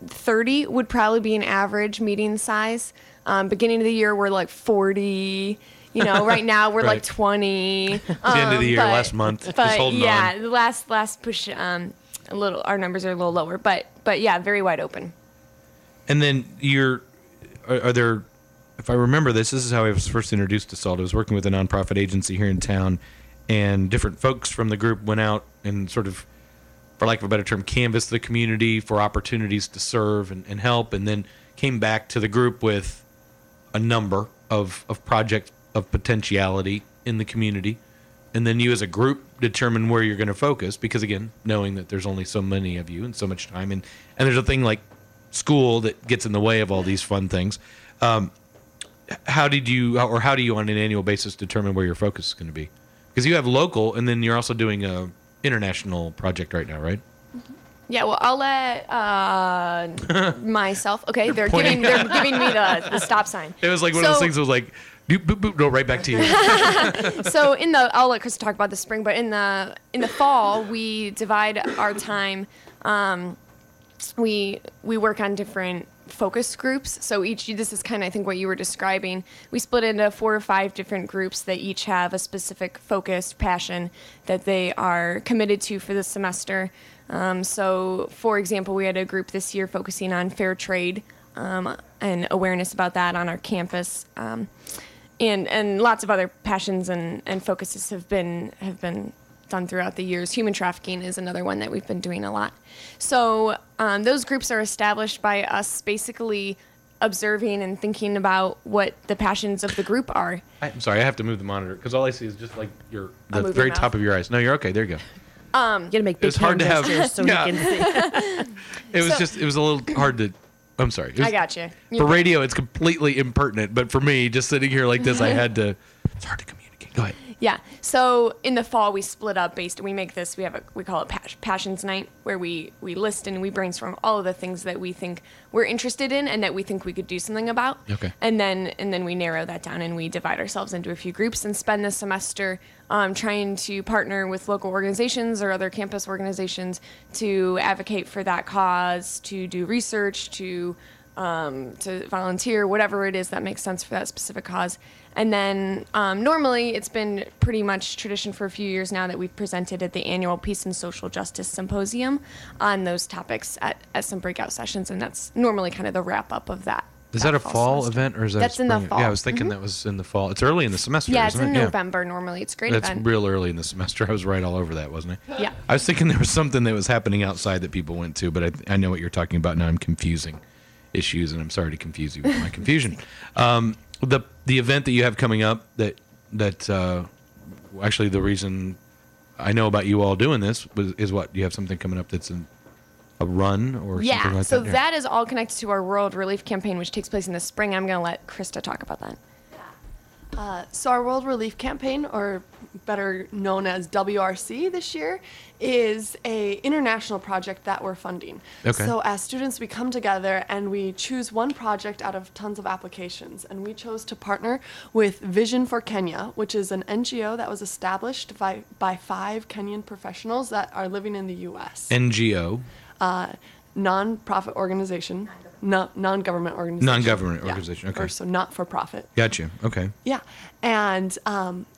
30 would probably be an average meeting size. Beginning of the year, we're like 40. You know, right now we're like 20. It's the end of the year, last month. Just holding on. The last push, a little. Our numbers are a little lower, but yeah, very wide open. And then are there? If I remember this is how I was first introduced to SALT. I was working with a nonprofit agency here in town, and different folks from the group went out and sort of, for lack of a better term, canvassed the community for opportunities to serve and help, and then came back to the group with a number of projects of potentiality in the community. And then you as a group determine where you're going to focus, because again, knowing that there's only so many of you and so much time, and there's a thing like school that gets in the way of all these fun things. How do you on an annual basis determine where your focus is going to be? Because you have local, and then you're also doing a international project right now, right? Yeah, well, I'll let myself. Okay, they're giving me the stop sign. It was like one of those things that was like, boop, boop, boop, go right back to you. So I'll let Chris talk about the spring, but in the fall we divide our time. We work on different focus groups. So this is kind of, I think, what you were describing. We split into 4 or 5 different groups that each have a specific focus, passion that they are committed to for the semester. So, for example, we had a group this year focusing on fair trade and awareness about that on our campus. And lots of other passions and focuses have been done throughout the years. Human trafficking is another one that we've been doing a lot. So those groups are established by us basically observing and thinking about what the passions of the group are. I'm sorry, I have to move the monitor because all I see is just like the move very your top of your eyes. No, you're okay. There you go. You gotta make big It's hard to have. gestures so Yeah. he can see. It was a little hard to. I'm sorry. I got you. For radio, it's completely impertinent, but for me, just sitting here like this, I had to. It's hard to communicate. Go ahead. Yeah. So in the fall, we split up we call it Passions Night, where we list and we brainstorm all of the things that we think we're interested in and that we think we could do something about. Okay. And then we narrow that down and we divide ourselves into a few groups and spend the semester trying to partner with local organizations or other campus organizations to advocate for that cause, to do research, to volunteer, whatever it is that makes sense for that specific cause. And then normally it's been pretty much tradition for a few years now that we've presented at the annual Peace and Social Justice Symposium on those topics at some breakout sessions, and that's normally kind of the wrap up of that. Is that a fall semester. event or is that That's in the spring? fall. Yeah, I was thinking that was in the fall. It's early in the semester, Yeah, it's isn't in it? November normally. It's a great That's event. real early in the semester. I was right all over that, wasn't I? Yeah. I was thinking there was something that was happening outside that people went to, but I know what you're talking about now. I'm confusing issues, and I'm sorry to confuse you with my confusion. The event that you have coming up that actually the reason I know about you all doing this is what? You have something coming up that's a run or something like so that? that is all connected to our World Relief Campaign, which takes place in the spring. I'm going to let Krista talk about that. So our World Relief Campaign, or better known as WRC this year, is a international project that we're funding. Okay. So as students, we come together and we choose one project out of tons of applications. And we chose to partner with Vision for Kenya, which is an NGO that was established by 5 Kenyan professionals that are living in the U.S. NGO. Non-profit organization. Non-government organization. Non-government Yeah. organization, okay. Or so not-for-profit. Gotcha. Okay. Yeah. And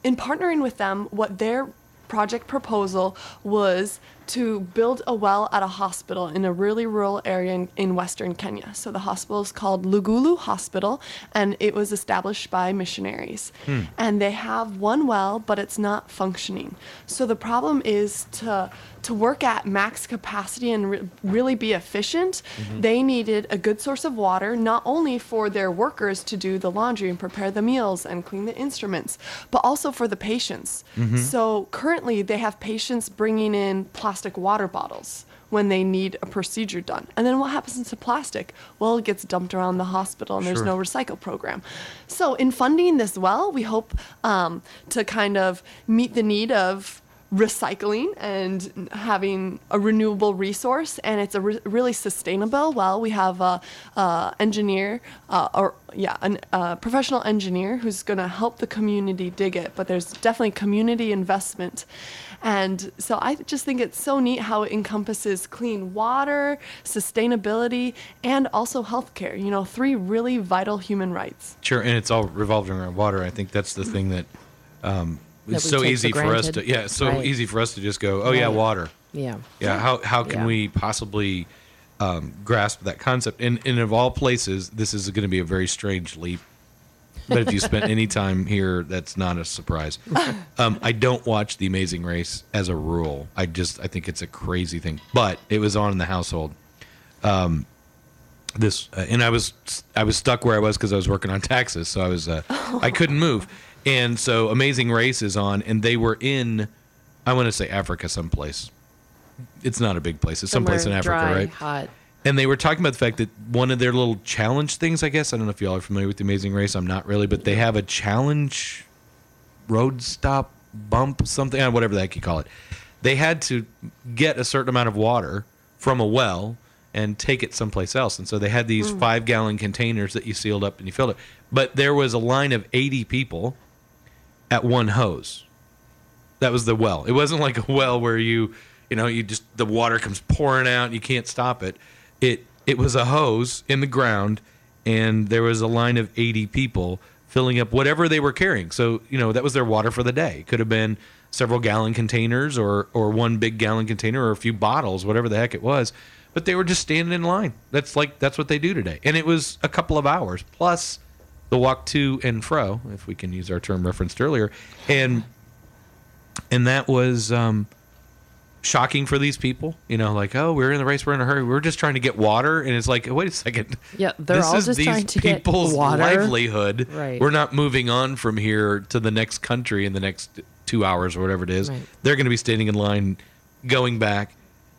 in partnering with them, what their project proposal was to build a well at a hospital in a really rural area in Western Kenya. So the hospital is called Lugulu Hospital, and it was established by missionaries. And they have one well, but it's not functioning. So the problem is to work at max capacity and really be efficient, they needed a good source of water, not only for their workers to do the laundry and prepare the meals and clean the instruments, but also for the patients. So currently they have patients bringing in plastic water bottles when they need a procedure done. And then what happens to plastic? Well, it gets dumped around the hospital and there's no recycle program. So in funding this well, we hope to kind of meet the need of recycling and having a renewable resource, and it's a really sustainable well. We have a engineer, a professional engineer who's going to help the community dig it, but there's definitely community investment. And so I just think it's so neat how it encompasses clean water, sustainability, and also healthcare, 3 really vital human rights. Sure, and it's all revolving around water. I think that's the thing that we it's so take easy for for us granted. to it's so Right. easy for us to just go, oh yeah, Right. water. Yeah. Yeah, how can Yeah. we possibly grasp that concept? And of all places, this is going to be a very strange leap. But if you spent any time here, that's not a surprise. I don't watch The Amazing Race as a rule. I think it's a crazy thing. But it was on in the household. And I was stuck where I was because I was working on taxes, so I was I couldn't move. And so Amazing Race is on, and they were in, I want to say Africa someplace. It's not a big place. It's someplace in Somewhere Africa, dry, right? hot. And they were talking about the fact that one of their little challenge things, I guess, I don't know if y'all are familiar with The Amazing Race. I'm not really, but they have a challenge road stop bump, something, whatever the heck you call it. They had to get a certain amount of water from a well and take it someplace else. And so they had these 5-gallon containers that you sealed up and you filled it. But there was a line of 80 people at one hose. That was the well. It wasn't like a well where you just, the water comes pouring out and you can't stop it. It was a hose in the ground, and there was a line of 80 people filling up whatever they were carrying. So, that was their water for the day. It could have been several gallon containers or one big gallon container or a few bottles, whatever the heck it was. But they were just standing in line. That's what they do today. And it was a couple of hours plus the walk to and fro, if we can use our term referenced earlier. And that was shocking for these people, like, oh, we're in the race, we're in a hurry, we're just trying to get water, and it's like, wait a second, Yeah, they're this all is just these trying to get people's water. livelihood. Right. We're not moving on from here to the next country in the next 2 hours or whatever it is. Right. They're going to be standing in line, going back,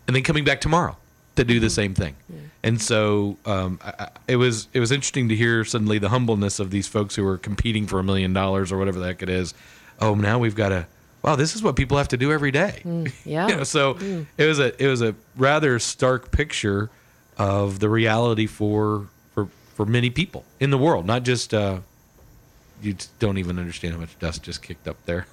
and then coming back tomorrow to do the same thing. Yeah. And so it was interesting to hear suddenly the humbleness of these folks who are competing for $1 million or whatever the heck it is. Oh, now we've got to. Wow, this is what people have to do every day. Yeah. So it was a rather stark picture of the reality for many people in the world. Not just you don't even understand how much dust just kicked up there.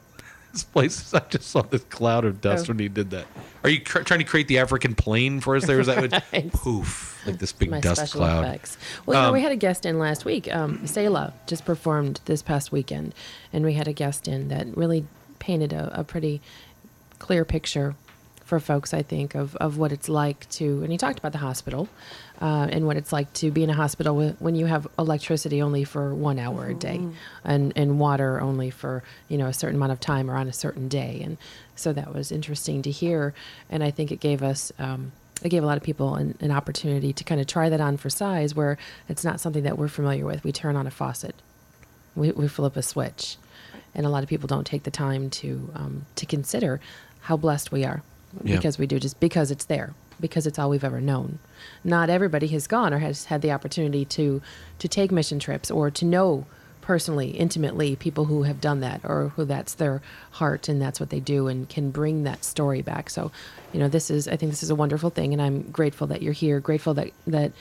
This place, I just saw this cloud of dust when he did that. Are you trying to create the African plane for us there? Is that what? Poof, like this big My dust special cloud. effects. Well, we had a guest in last week. Selah just performed this past weekend, and we had a guest in that really painted a pretty clear picture for folks, I think, of what it's like to, and he talked about the hospital and what it's like to be in a hospital when you have electricity only for 1 hour a day and water only for, a certain amount of time or on a certain day. And so that was interesting to hear. And I think it gave us, it gave a lot of people an opportunity to kind of try that on for size, where it's not something that we're familiar with. We turn on a faucet, we flip a switch. And a lot of people don't take the time to consider how blessed we are, because we do, just because it's there, because it's all we've ever known. Not everybody has gone or has had the opportunity to take mission trips or to know personally, intimately, people who have done that or who that's their heart and that's what they do and can bring that story back. So, I think this is a wonderful thing, and I'm grateful that you're here. Grateful that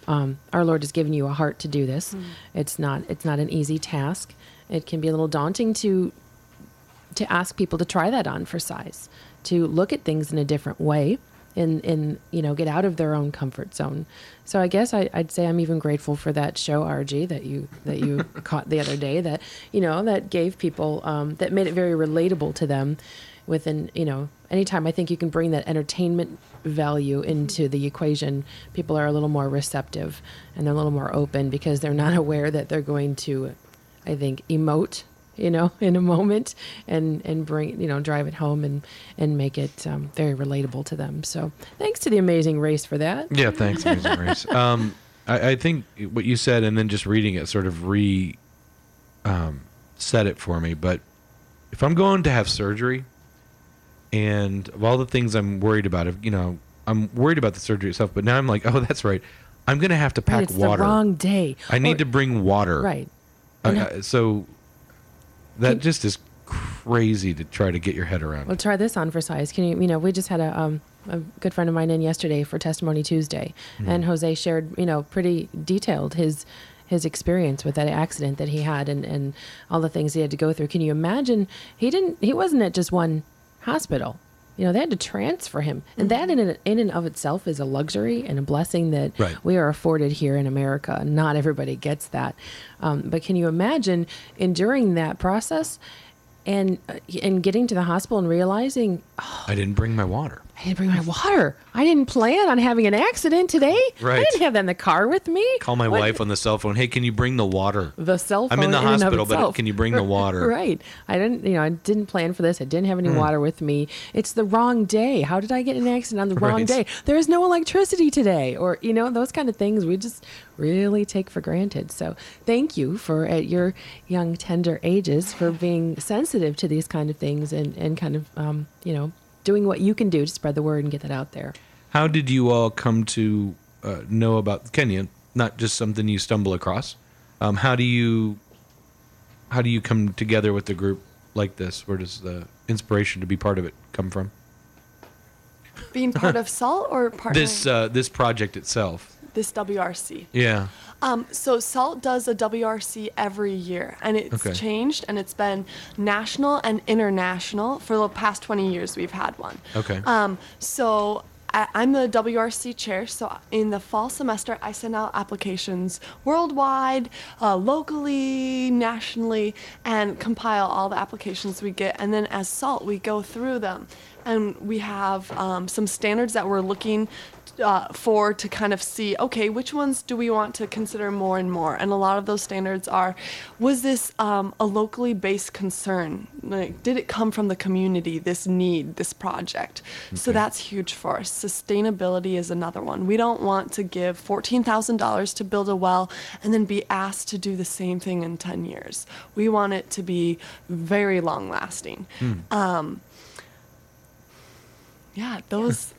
our Lord has given you a heart to do this. It's not an easy task. It can be a little daunting to ask people to try that on for size, to look at things in a different way, and get out of their own comfort zone. So I guess I'd say I'm even grateful for that show, RG, that you caught the other day, that that gave people that made it very relatable to them. Within anytime I think you can bring that entertainment value into the equation, people are a little more receptive and they're a little more open because they're not aware that they're going to, I think, emote, in a moment and bring, drive it home and make it very relatable to them. So thanks to The Amazing Race for that. Yeah, thanks, Amazing Race. I think what you said and then just reading it sort of set it for me. But if I'm going to have surgery, and of all the things I'm worried about, I'm worried about the surgery itself, but now I'm like, oh, that's right. I'm going to have to pack it's water. The wrong day. I need to bring water. Right. So that just is crazy to try to get your head around. Well, try this on for size. Can you, we just had a good friend of mine in yesterday for Testimony Tuesday, and Jose shared, pretty detailed his experience with that accident that he had and all the things he had to go through. Can you imagine? He wasn't at just one hospital. They had to transfer him. And that in and of itself is a luxury and a blessing that we are afforded here in America. Not everybody gets that. But can you imagine enduring that process and getting to the hospital and realizing, I didn't bring my water. I didn't bring my water. I didn't plan on having an accident today. Right. I didn't have that in the car with me. Call my wife on the cell phone. Hey, can you bring the water? The cell phone. I'm in the hospital, and of but can you bring the water? Right. I didn't plan for this. I didn't have any water with me. It's the wrong day. How did I get in an accident on the wrong day? There is no electricity today. Or, those kind of things we just really take for granted. So thank you for, at your young, tender ages, for being sensitive to these kind of things and kind of, doing what you can do to spread the word and get that out there. How did you all come to know about Kenya? Not just something you stumble across. How do you come together with a group like this? Where does the inspiration to be part of it come from? Being part of SALT or partnering? This project itself. This WRC. Yeah. So SALT does a WRC every year, and it's changed, and it's been national and international for the past 20 years. We've had one. Okay. So I'm the WRC chair. So in the fall semester, I send out applications worldwide, locally, nationally, and compile all the applications we get. And then as SALT, we go through them, and we have some standards that we're looking for to kind of see, okay, which ones do we want to consider more and more? And a lot of those standards are, was this a locally based concern? Like, did it come from the community, this need, this project? So that's huge for us. Sustainability is another one. We don't want to give $14,000 to build a well and then be asked to do the same thing in 10 years. We want it to be very long lasting. Those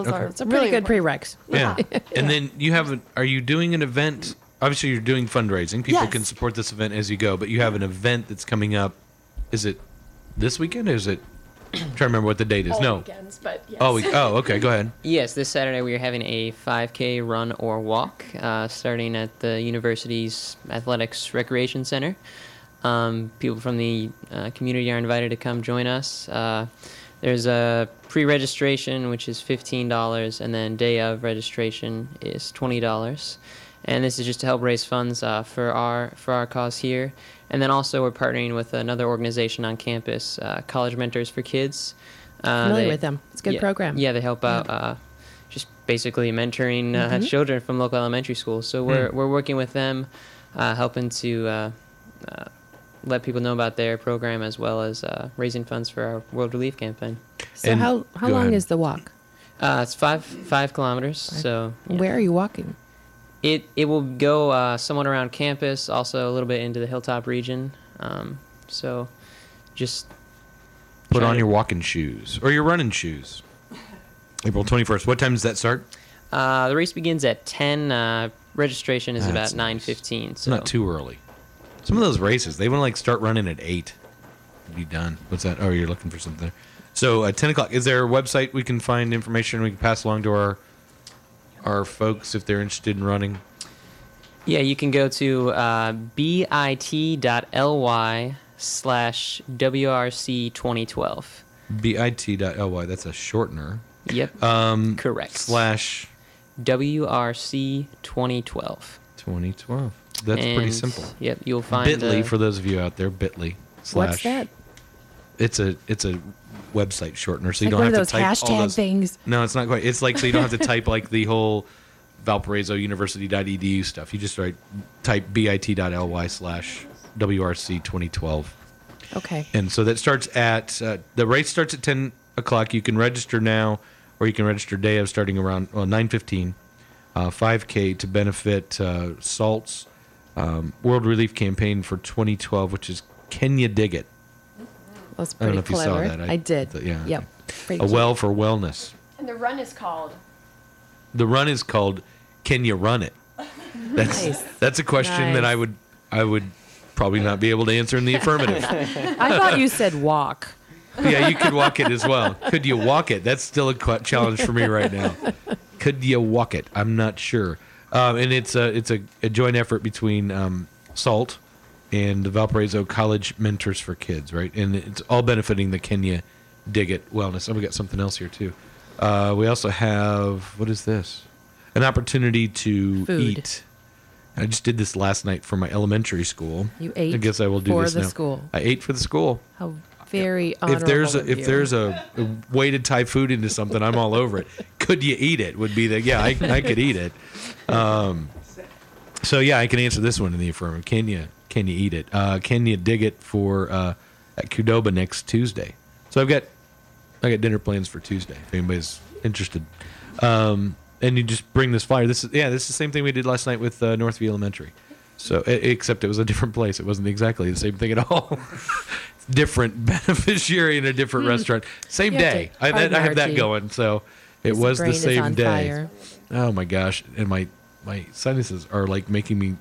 are It's a pretty good prereqs. Yeah. And then are you doing an event? Obviously, you're doing fundraising. People can support this event as you go, but you have an event that's coming up. Is it this weekend? Or is it? I'm trying to remember what the date is. No. Weekends, but yes. Oh, okay. Go ahead. Yes, this Saturday we are having a 5K run or walk starting at the university's Athletics Recreation Center. People from the community are invited to come join us. There's a pre-registration, which is $15, and then day of registration is $20. And this is just to help raise funds for our cause here. And then also we're partnering with another organization on campus, College Mentors for Kids. Familiar with them. It's a good program. Yeah, they help out just basically mentoring children from local elementary schools. So we're working with them, helping to let people know about their program, as well as raising funds for our World Relief Campaign. So how long is the walk? It's 5 kilometers. So yeah. Where are you walking? It will go somewhat around campus, also a little bit into the Hilltop region. So just put on your walking shoes or your running shoes. April 21st. What time does that start? The race begins at 10. Registration is about 9:15. So not too early. Some of those races, they want to start running at 8. Be done. What's that? Oh, you're looking for something. So at 10 o'clock, is there a website we can find information we can pass along to our folks if they're interested in running? Yeah, you can go to bit.ly/WRC2012. bit.ly, that's a shortener. Yep. Correct. /WRC 2012. 2012. That's pretty simple. Yep, you'll find Bit.ly for those of you out there. Bit.ly / What's that? It's a website shortener, so you like don't one have of to those type hashtag all those things. No, it's not quite. It's so you don't have to type the whole Valparaiso University.edu stuff. You just type bit.ly/WRC 2012. Okay. And so that starts at the race starts at 10 o'clock. You can register now, or you can register day of starting around 9:15. 5K to benefit SALT's World Relief Campaign for 2012, which is Kenya Dig It. That's I don't pretty know if clever. you saw that. I did. Yeah. Yep. A well for wellness. And the run is called. The run is called "Can You Run It?" Nice. That's a question that I would probably not be able to answer in the affirmative. I thought you said walk. Yeah, you could walk it as well. Could you walk it? That's still a challenge for me right now. Could you walk it? I'm not sure. And it's a joint effort between SALT and the Valparaiso College Mentors for Kids, right? And it's all benefiting the Kenya Dig It Wellness. Oh, we got something else here too. We also have, what is this? An opportunity to eat. I just did this last night for my elementary school. You ate I guess I will do for this the now. school. I ate for the school. How very honorable If there's a way to tie food into something, I'm all over it. Could you eat it? Would be I could eat it. So yeah, I can answer this one in the affirmative. Can you eat it? Can you dig it for at Qdoba next Tuesday? So I got dinner plans for Tuesday if anybody's interested. And you just bring this flyer. This is the same thing we did last night with Northview Elementary. So except it was a different place. It wasn't exactly the same thing at all. Different beneficiary in a different restaurant. Same day. I have that going. So it was the same day. Fire. Oh my gosh! And my sinuses are like making me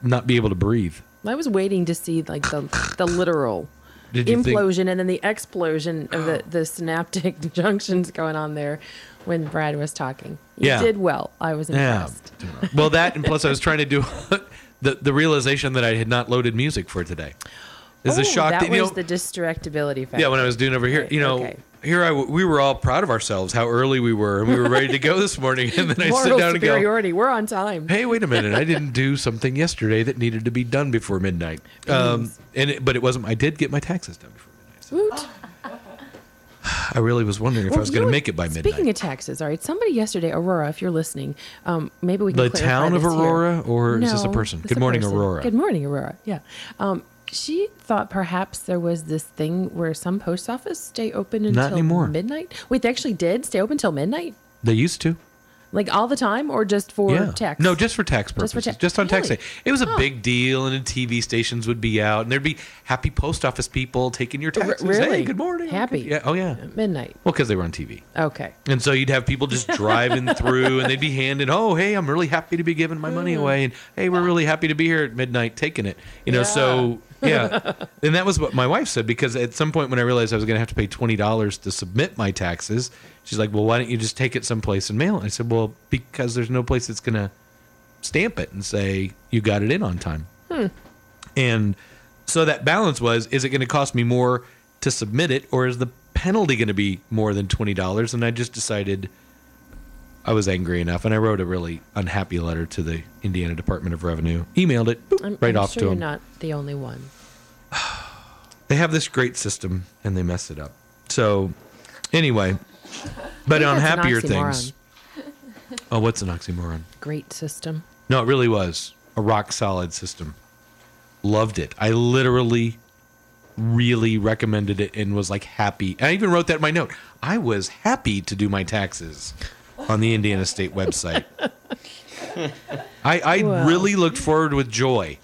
not be able to breathe. I was waiting to see like the literal Did you implosion and then the explosion of the synaptic junctions going on there when Brad was talking. You did well. I was impressed. Yeah. Well, that and plus I was trying to do the realization that I had not loaded music for today. Is a shock. That was the distractibility factor. Yeah, when I was doing over here, Okay. we were all proud of ourselves, how early we were, and we were ready to go this morning. And then I sit Moral down and go, superiority. We're on time. hey, wait a minute. I didn't do something yesterday that needed to be done before midnight. But it wasn't. I did get my taxes done before midnight. So Woot. I really was wondering if I was going to make it by midnight. Speaking of taxes, all right, somebody yesterday, Aurora, if you're listening, maybe we can The clarify town of this here. Aurora, or is this a No, person? it's Good a morning, person. Aurora. Good morning, Aurora. Yeah. She thought perhaps there was this thing where some post office stay open until anymore. midnight. Wait, they actually did stay open till midnight? They used to. Like all the time, or just for tax? No, just for tax purposes. Just on tax Really? day. It was a big deal, and the TV stations would be out, and there'd be happy post office people taking your taxes. Really? Hey, good morning. Happy? Yeah. Oh, yeah. Midnight. Well, because they were on TV. Okay. And so you'd have people just driving through, and they'd be handing, oh, hey, I'm really happy to be giving my money away, and hey, we're really happy to be here at midnight taking it. So yeah. And that was what my wife said, because at some point when I realized I was going to have to pay $20 to submit my taxes, she's like, well, why don't you just take it someplace and mail it? I said, well, because there's no place that's going to stamp it and say you got it in on time. And so that balance was, is it going to cost me more to submit it, or is the penalty going to be more than $20? And I just decided I was angry enough, and I wrote a really unhappy letter to the Indiana Department of Revenue, emailed it I'm off sure to you're them. not the only one. They have this great system, and they mess it up. So anyway, but on that's an happier oxymoron. things. Oh, what's an oxymoron? Great system. No, it really was a rock solid system. Loved it. I literally really recommended it and was like happy. I even wrote that in my note. I was happy to do my taxes on the Indiana State website. I really looked forward with joy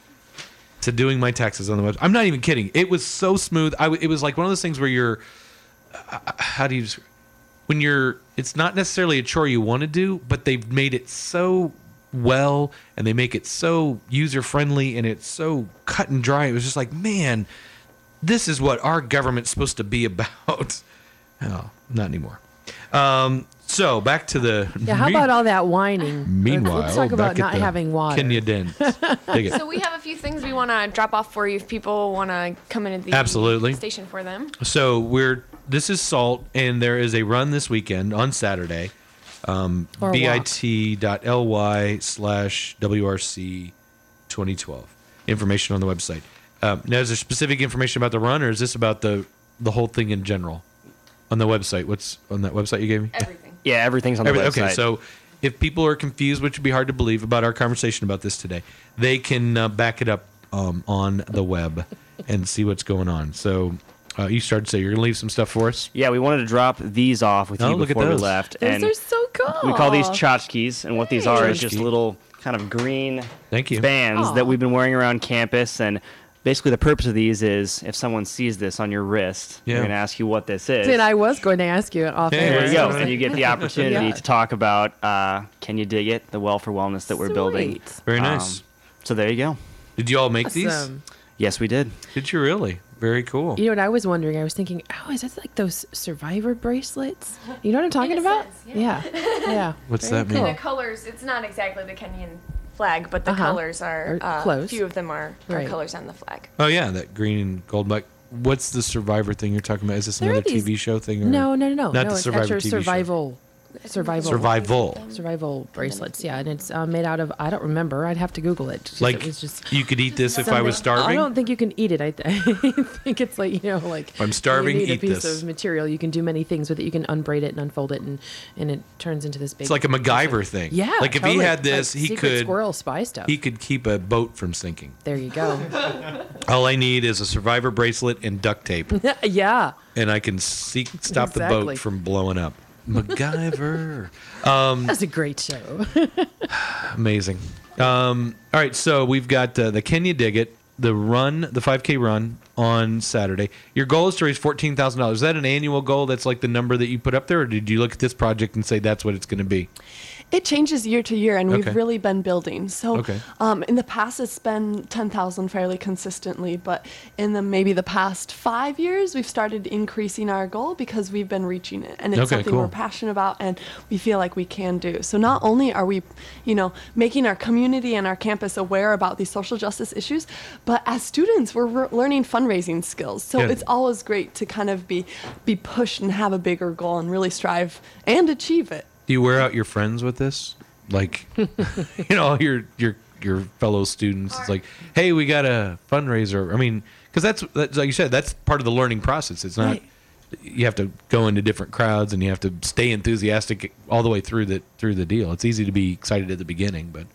to doing my taxes on the website. I'm not even kidding. It was so smooth. It was like one of those things where you're, how do you, when you're, it's not necessarily a chore you want to do, but they've made it so well, and they make it so user friendly, and it's so cut and dry. It was just like, man, this is what our government's supposed to be about. Oh, not anymore. So back to the. Yeah, how about all that whining? Meanwhile, let's talk about back not at the having water. Kenya Den. Dig it. So we have a few things we want to drop off for you if people want to come into the Absolutely. station for them. So this is SALT, and there is a run this weekend on Saturday. Or bit.ly/WRC 2012. Information on the website. Now, is there specific information about the run, or is this about the whole thing in general on the website? What's on that website you gave me? Everything. Yeah, everything's on the website. Okay, so if people are confused, which would be hard to believe about our conversation about this today, they can back it up on the web and see what's going on. So you started to say you're going to leave some stuff for us? Yeah, we wanted to drop these off with you look at before we those. left. Those and are so cool. we call these tchotchkes, and what these are is just Tchotchke. little kind of green Thank you. bands Aw. that we've been wearing around campus. And basically the purpose of these is if someone sees this on your wrist, Yeah. they're going to ask you what this is. And I was going to ask you off Yeah, air. There you go. Yeah. And you get the opportunity Yeah. to talk about Can You Dig It? The Well for Wellness that we're building. Sweet. Very nice. So there you go. Did you all make these? Awesome. Yes, we did. Did you really? Very cool. You know what I was wondering? I was thinking, is that like those survivor bracelets? You know what I'm talking In a about? sense, Yeah. Yeah. What's Very that mean? cool. And the colors, it's not exactly the Kenyan flag, but the Uh-huh. colors are, Are close. a few of them are Right. colors on the flag. Oh yeah, that green and gold. Like, what's the Survivor thing you're talking about? Is this There are another these- TV show thing? Or No. Not No, the it's Survivor actually TV show. survival Survival. survival bracelets. Yeah, and it's made out of, I don't remember. I'd have to Google it. Just- Like, it was just you could eat this if I was something- starving? I don't think you can eat it. I think it's like, like If I'm starving, you need eat a piece this. of material. You can do many things with it. You can unbraid it and unfold it, and it turns into this big. It's like a MacGyver thing. Yeah, Like if he totally. had this, Like he secret could squirrel spy stuff. he could keep a boat from sinking. There you go. All I need is a Survivor bracelet and duct tape, Yeah. and I can stop the Exactly. boat from blowing up. MacGyver. That's a great show. Amazing. All right, so we've got the Can You Dig It, the 5K run on Saturday. Your goal is to raise $14,000. Is that an annual goal? That's like the number that you put up there, or did you look at this project and say that's what it's going to be? It changes year to year, and Okay. we've really been building. So, Okay. in the past, it's been 10,000 fairly consistently, but in maybe the past 5 years, we've started increasing our goal because we've been reaching it, and it's Okay, something cool. we're passionate about, and we feel like we can do. So, not only are we, making our community and our campus aware about these social justice issues, but as students, we're learning fundraising skills. So, Yeah. it's always great to kind of be pushed and have a bigger goal and really strive and achieve it. Do you wear out your friends with this? Like, your fellow students. It's like, hey, we got a fundraiser. I mean, because that's like you said, that's part of the learning process. It's not. Right. You have to go into different crowds and you have to stay enthusiastic all the way through the deal. It's easy to be excited at the beginning, but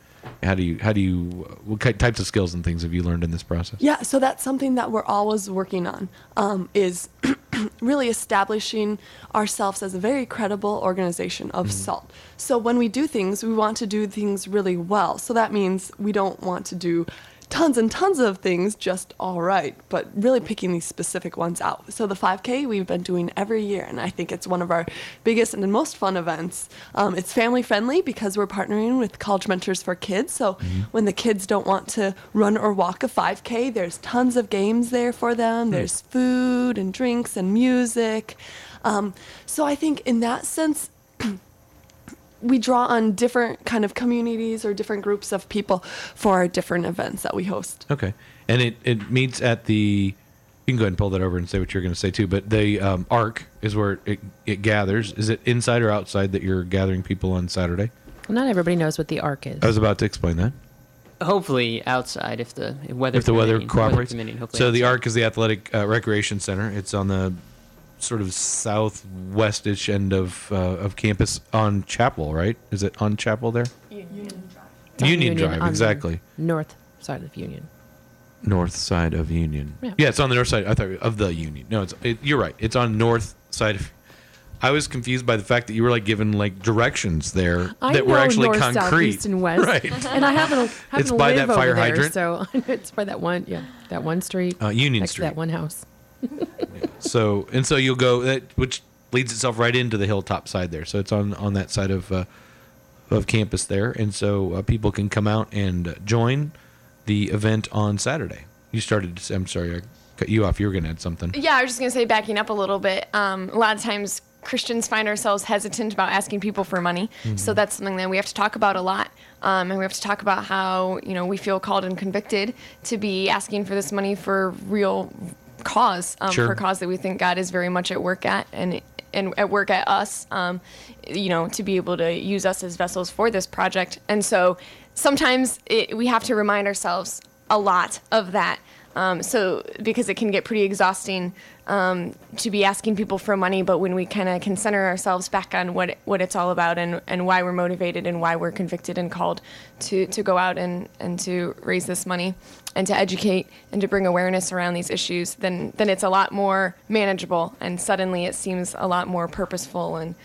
what types of skills and things have you learned in this process? Yeah, so that's something that we're always working on, is really establishing ourselves as a very credible organization of SALT. So when we do things, we want to do things really well. So that means we don't want to do tons and tons of things just all right, but really picking these specific ones out. So the 5K we've been doing every year, and I think it's one of our biggest and most fun events. It's family friendly because we're partnering with College Mentors for Kids. So when the kids don't want to run or walk a 5K, there's tons of games there for them. There's food and drinks and music. So I think in that sense, we draw on different kind of communities or different groups of people for our different events that we host. Okay, and it meets at the. You can go ahead and pull that over and say what you're going to say too. But the Arc is where it gathers. Is it inside or outside that you're gathering people on Saturday? Well, not everybody knows what the Arc is. I was about to explain that. Hopefully outside if the weather If the weather permitting, cooperates. permitting, hopefully So the outside. Arc is the athletic recreation center. It's on the sort of southwestish end of campus on Chapel, right? Is it on Chapel there? It's on Union Drive, on the exactly. North side of Union. North side of Union. Yeah. Yeah, it's on the north side. I thought of the Union. No, you're right. It's on north side of. I was confused by the fact that you were like given like directions there I that know were actually north, south, concrete. east, and west. Right. And I happen It's to by live that fire over there, hydrant? so it's by that one street. Union next Street. to that one house. So you'll go which leads itself right into the hilltop side there. So it's on that side of campus there, and so people can come out and join the event on Saturday. You started. I'm sorry, I cut you off. You were going to add something. Yeah, I was just going to say, backing up a little bit, a lot of times Christians find ourselves hesitant about asking people for money. So that's something that we have to talk about a lot. And we have to talk about how, we feel called and convicted to be asking for this money for real cause, Sure. for a cause that we think God is very much at work at and at work at us, to be able to use us as vessels for this project. And so sometimes we have to remind ourselves a lot of that. Because it can get pretty exhausting to be asking people for money, but when we kind of can center ourselves back on what it's all about and why we're motivated and why we're convicted and called to go out and to raise this money and to educate and to bring awareness around these issues, then it's a lot more manageable, and suddenly it seems a lot more purposeful and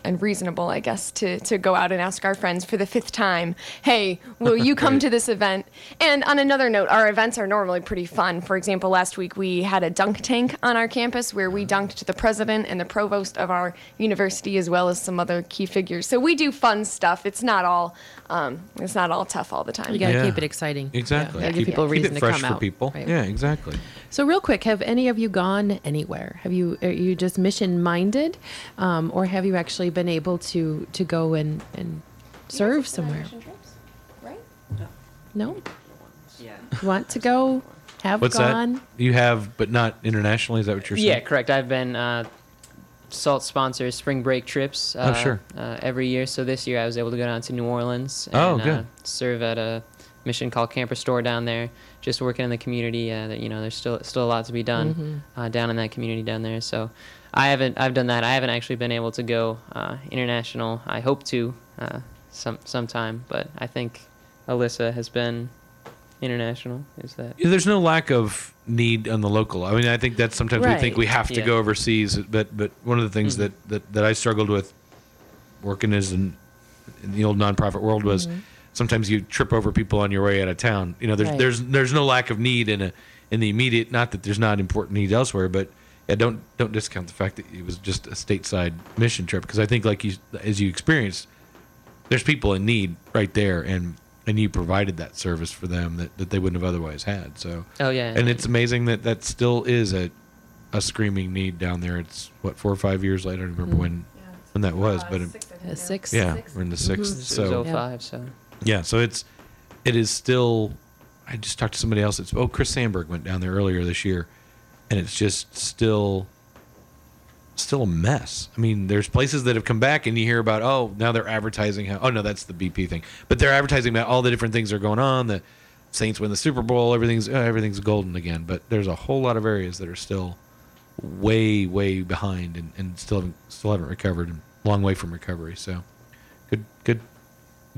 and reasonable, I guess, to go out and ask our friends for the 5th time, hey, will you come to this event? And on another note, our events are normally pretty fun. For example, last week we had a dunk tank on our campus where we dunked the president and the provost of our university, as well as some other key figures. So we do fun stuff. It's not all tough all the time. You got to keep it exciting. Exactly. Yeah, give people a keep reason it to fresh come for out. people. Right. Yeah, exactly. So real quick, have any of you gone anywhere? Are you just mission minded, or have you actually been able to go and serve somewhere? Right? No? Yeah. You want to go? Have What's gone? that? You have, but not internationally. Is that what you're saying? Yeah, correct. I've been SALT sponsors spring break trips every year. So this year I was able to go down to New Orleans and good. serve at a mission called Camper Store down there, just working in the community. There's still a lot to be done down in that community down there. So I've done that. I haven't actually been able to go international. I hope to sometime, but I think Alyssa has been international. Is that? Yeah, there's no lack of need on the local. I mean, I think that sometimes we think Right. we have to Yeah. go overseas, but one of the things that I struggled with working as in the old nonprofit world was sometimes you trip over people on your way out of town. You know, Right. there's no lack of need in the immediate. Not that there's not important needs elsewhere, but yeah, don't discount the fact that it was just a stateside mission trip, because I think as you experienced, there's people in need right there, and you provided that service for them that they wouldn't have otherwise had. So Oh yeah. and it's amazing that still is a screaming need down there. It's 4 or 5 years later. I don't remember when that was, but Six. yeah, we're in the 6th. It was So 05, so. yeah, so it is still. I just talked to somebody else. Chris Sandberg went down there earlier this year, and it's just still a mess. I mean, there's places that have come back, and you hear about, now they're advertising how. Oh no, that's the BP thing. But they're advertising about all the different things that are going on. The Saints win the Super Bowl. Everything's golden again. But there's a whole lot of areas that are still way behind, and still haven't recovered, and long way from recovery. So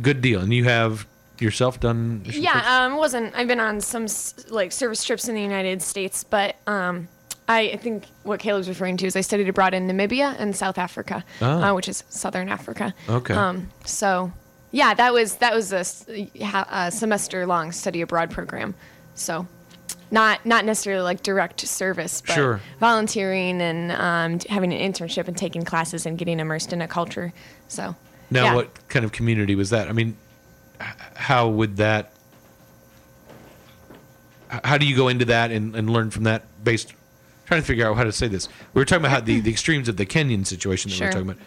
good deal. And you have yourself done mission trips? I've been on some service trips in the United States, but I think what Caleb's referring to is I studied abroad in Namibia and South Africa, which is Southern Africa. Okay. So yeah, that was a semester-long study abroad program. So not necessarily like direct service, but Sure. volunteering and having an internship and taking classes and getting immersed in a culture. So Now, yeah. what kind of community was that? I mean, how would that? How do you go into that and learn from that? Trying to figure out how to say this. We were talking about how the extremes of the Kenyan situation that we Sure. were talking about.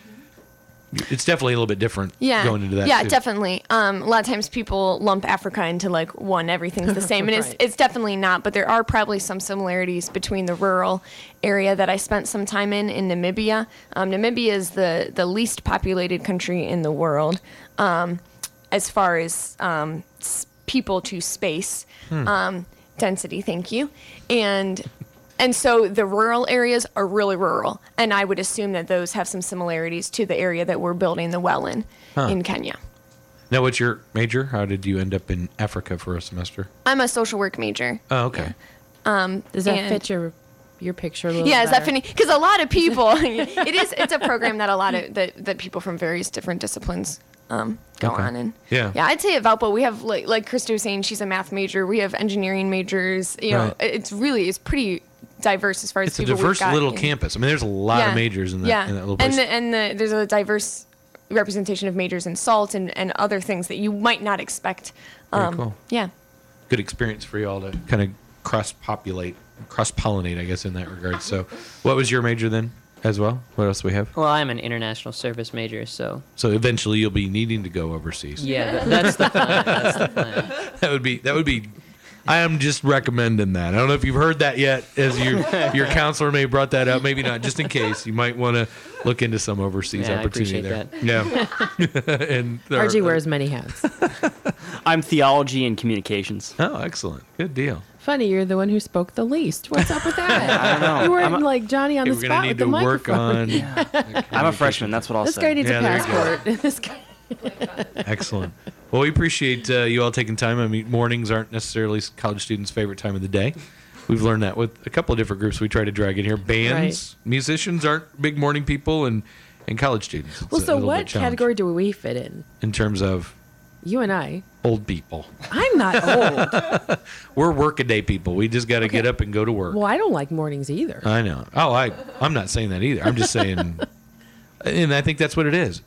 It's definitely a little bit different. Yeah, Going into that. yeah, too. definitely. A lot of times people lump Africa into like one, everything's the same, and Right. it's definitely not. But there are probably some similarities between the rural area that I spent some time in Namibia. Namibia is the least populated country in the world, as far as people to space density. Thank you, and so the rural areas are really rural, and I would assume that those have some similarities to the area that we're building the well in Kenya. Now, what's your major? How did you end up in Africa for a semester? I'm a social work major. Oh, okay. Does that And- fit your picture a little Yeah, is that better? funny? Because a lot of people, it's a program that a lot of that people from various different disciplines go Okay. on. And Yeah. I'd say at Valpo we have like Krista was saying, she's a math major. We have engineering majors. You know, Right. it's pretty diverse as far as It's a people we've diverse got little in- campus. I mean, there's a lot of majors in that little place. There's a diverse representation of majors in SALT and other things that you might not expect. Very cool. Yeah. Good experience for you all to kind of cross-pollinate, I guess, in that regard. So, what was your major then as well? What else do we have? Well, I'm an international service major, so So eventually you'll be needing to go overseas. yeah, that's the plan. That's the plan. That would be. I am just recommending that. I don't know if you've heard that yet, as your counselor may have brought that up. Maybe not. Just in case, you might want to look into some overseas Yeah, I opportunity appreciate there. Yeah. And RG wears many hats. I'm theology and communications. Oh, excellent. Good deal. Funny, you're the one who spoke the least. What's up with that? I don't know. You weren't like Johnny on Hey, the we're gonna spot need with the to work microphone. on. I'm a freshman. That's what I'll This say. guy needs Yeah, a there you go. passport. This guy. Excellent. Well, we appreciate you all taking time. I mean, mornings aren't necessarily college students' favorite time of the day. We've learned that with a couple of different groups we try to drag in here. Bands, musicians aren't big morning people, and and college students. It's Well, a so little what bit challenging category do we fit in? in terms of You and I. old people? I'm not old. We're workaday people. We just got to get up and go to work. Well, I don't like mornings either. I know. Oh, I'm not saying that either. I'm just saying, and I think that's what it is.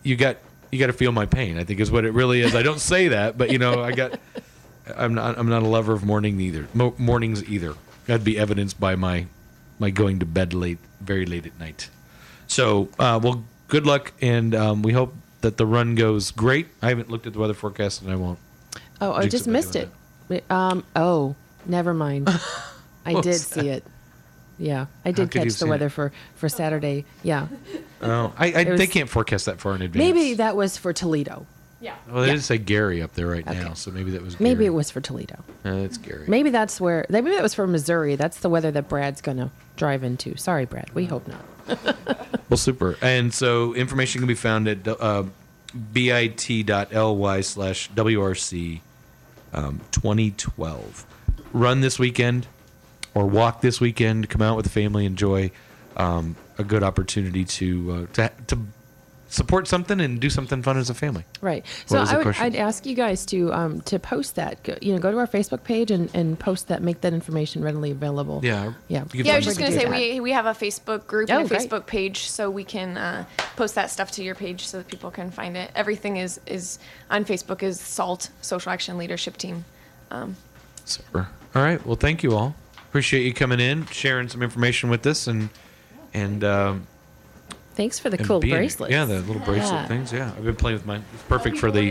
You got to feel my pain, I think is what it really is. I don't say that, but I'm not a lover of mornings either. That'd be evidenced by my going to bed very late at night. So, well, good luck, and we hope that the run goes great. I haven't looked at the weather forecast, and I won't. Oh, I jinx just by missed doing it. Never mind. I What did was see it. Yeah, I How did could you catch see the it? weather for Saturday. Yeah. Oh, they can't forecast that far in advance. Maybe that was for Toledo. Yeah. Well, they did say Gary up there right now, Okay. so maybe that was Gary. Maybe it was for Toledo. It's Gary. Maybe that was for Missouri. That's the weather that Brad's going to drive into. Sorry, Brad. We hope not. Well, super. And so information can be found at bit.ly/WRC 2012. Run this weekend or walk this weekend. Come out with the family. Enjoy a good opportunity to support something and do something fun as a family. Right. What So was the question? I'd ask you guys to post that. Go to our Facebook page and post that. Make that information readily available. Yeah. Yeah. You can Yeah, I find was just me going to to say do that. we have a Facebook group Oh, and a great. Facebook page, so we can post that stuff to your page so that people can find it. Everything is on Facebook is SALT, Social Action Leadership Team. Super. All right. Well, thank you all. Appreciate you coming in, sharing some information with us, and Thanks for the and cool being- bracelets. Yeah, the little bracelet Yeah. things. Yeah, I've been playing with mine. It's perfect for the.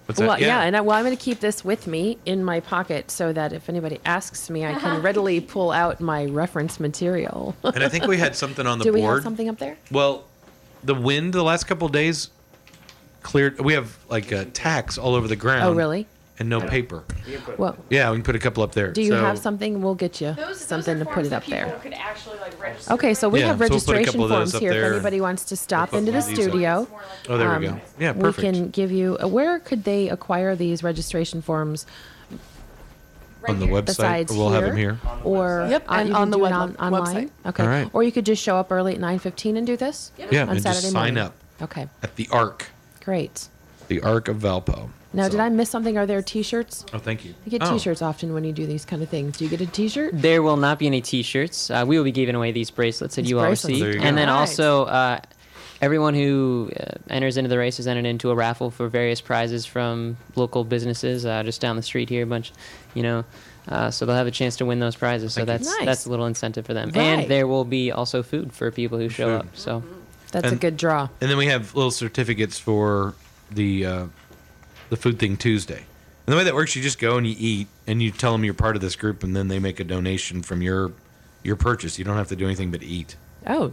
What's that? Well, yeah, and I'm going to keep this with me in my pocket so that if anybody asks me, I can readily pull out my reference material. And I think we had something on the Do we board. have something up there? Well, the wind the last couple of days cleared. We have like tacks all over the ground. Oh, really? And no paper. Well, Yeah, we can put a couple up there. do you So- have something? We'll get you something to put it up there. Could actually register. Okay, so we Yeah, have so we'll put a registration couple of those forms up here. If there. anybody wants to stop put into the one of these up. studio, Oh, there we go. Yeah, perfect. we can give you. Where could they acquire these registration forms? on the website, Besides or we'll have them here? here. Or Yep, and you can on the do it website. online. Okay, All right. or you could just show up early at 9:15 and do this. Yeah, on and Saturday just sign morning. up Okay, at the Arc, great. the Arc of Valpo. Now, So- did I miss something? Are there T-shirts? Oh, thank you. You get Oh. T-shirts often when you do these kind of things. Do you get a T-shirt? There will not be any T-shirts. We will be giving away these bracelets at These URC, bracelets. There you and go. then Right. also everyone who enters into the race is entered into a raffle for various prizes from local businesses just down the street here. A bunch, so they'll have a chance to win those prizes. So Thank you. that's Nice. that's a little incentive for them, Right. and there will be also food for people who show Food. up. So That's a And- good draw. And then we have little certificates for the Food Thing Tuesday. And the way that works, you just go and you eat, and you tell them you're part of this group, and then they make a donation from your purchase. You don't have to do anything but eat. Oh,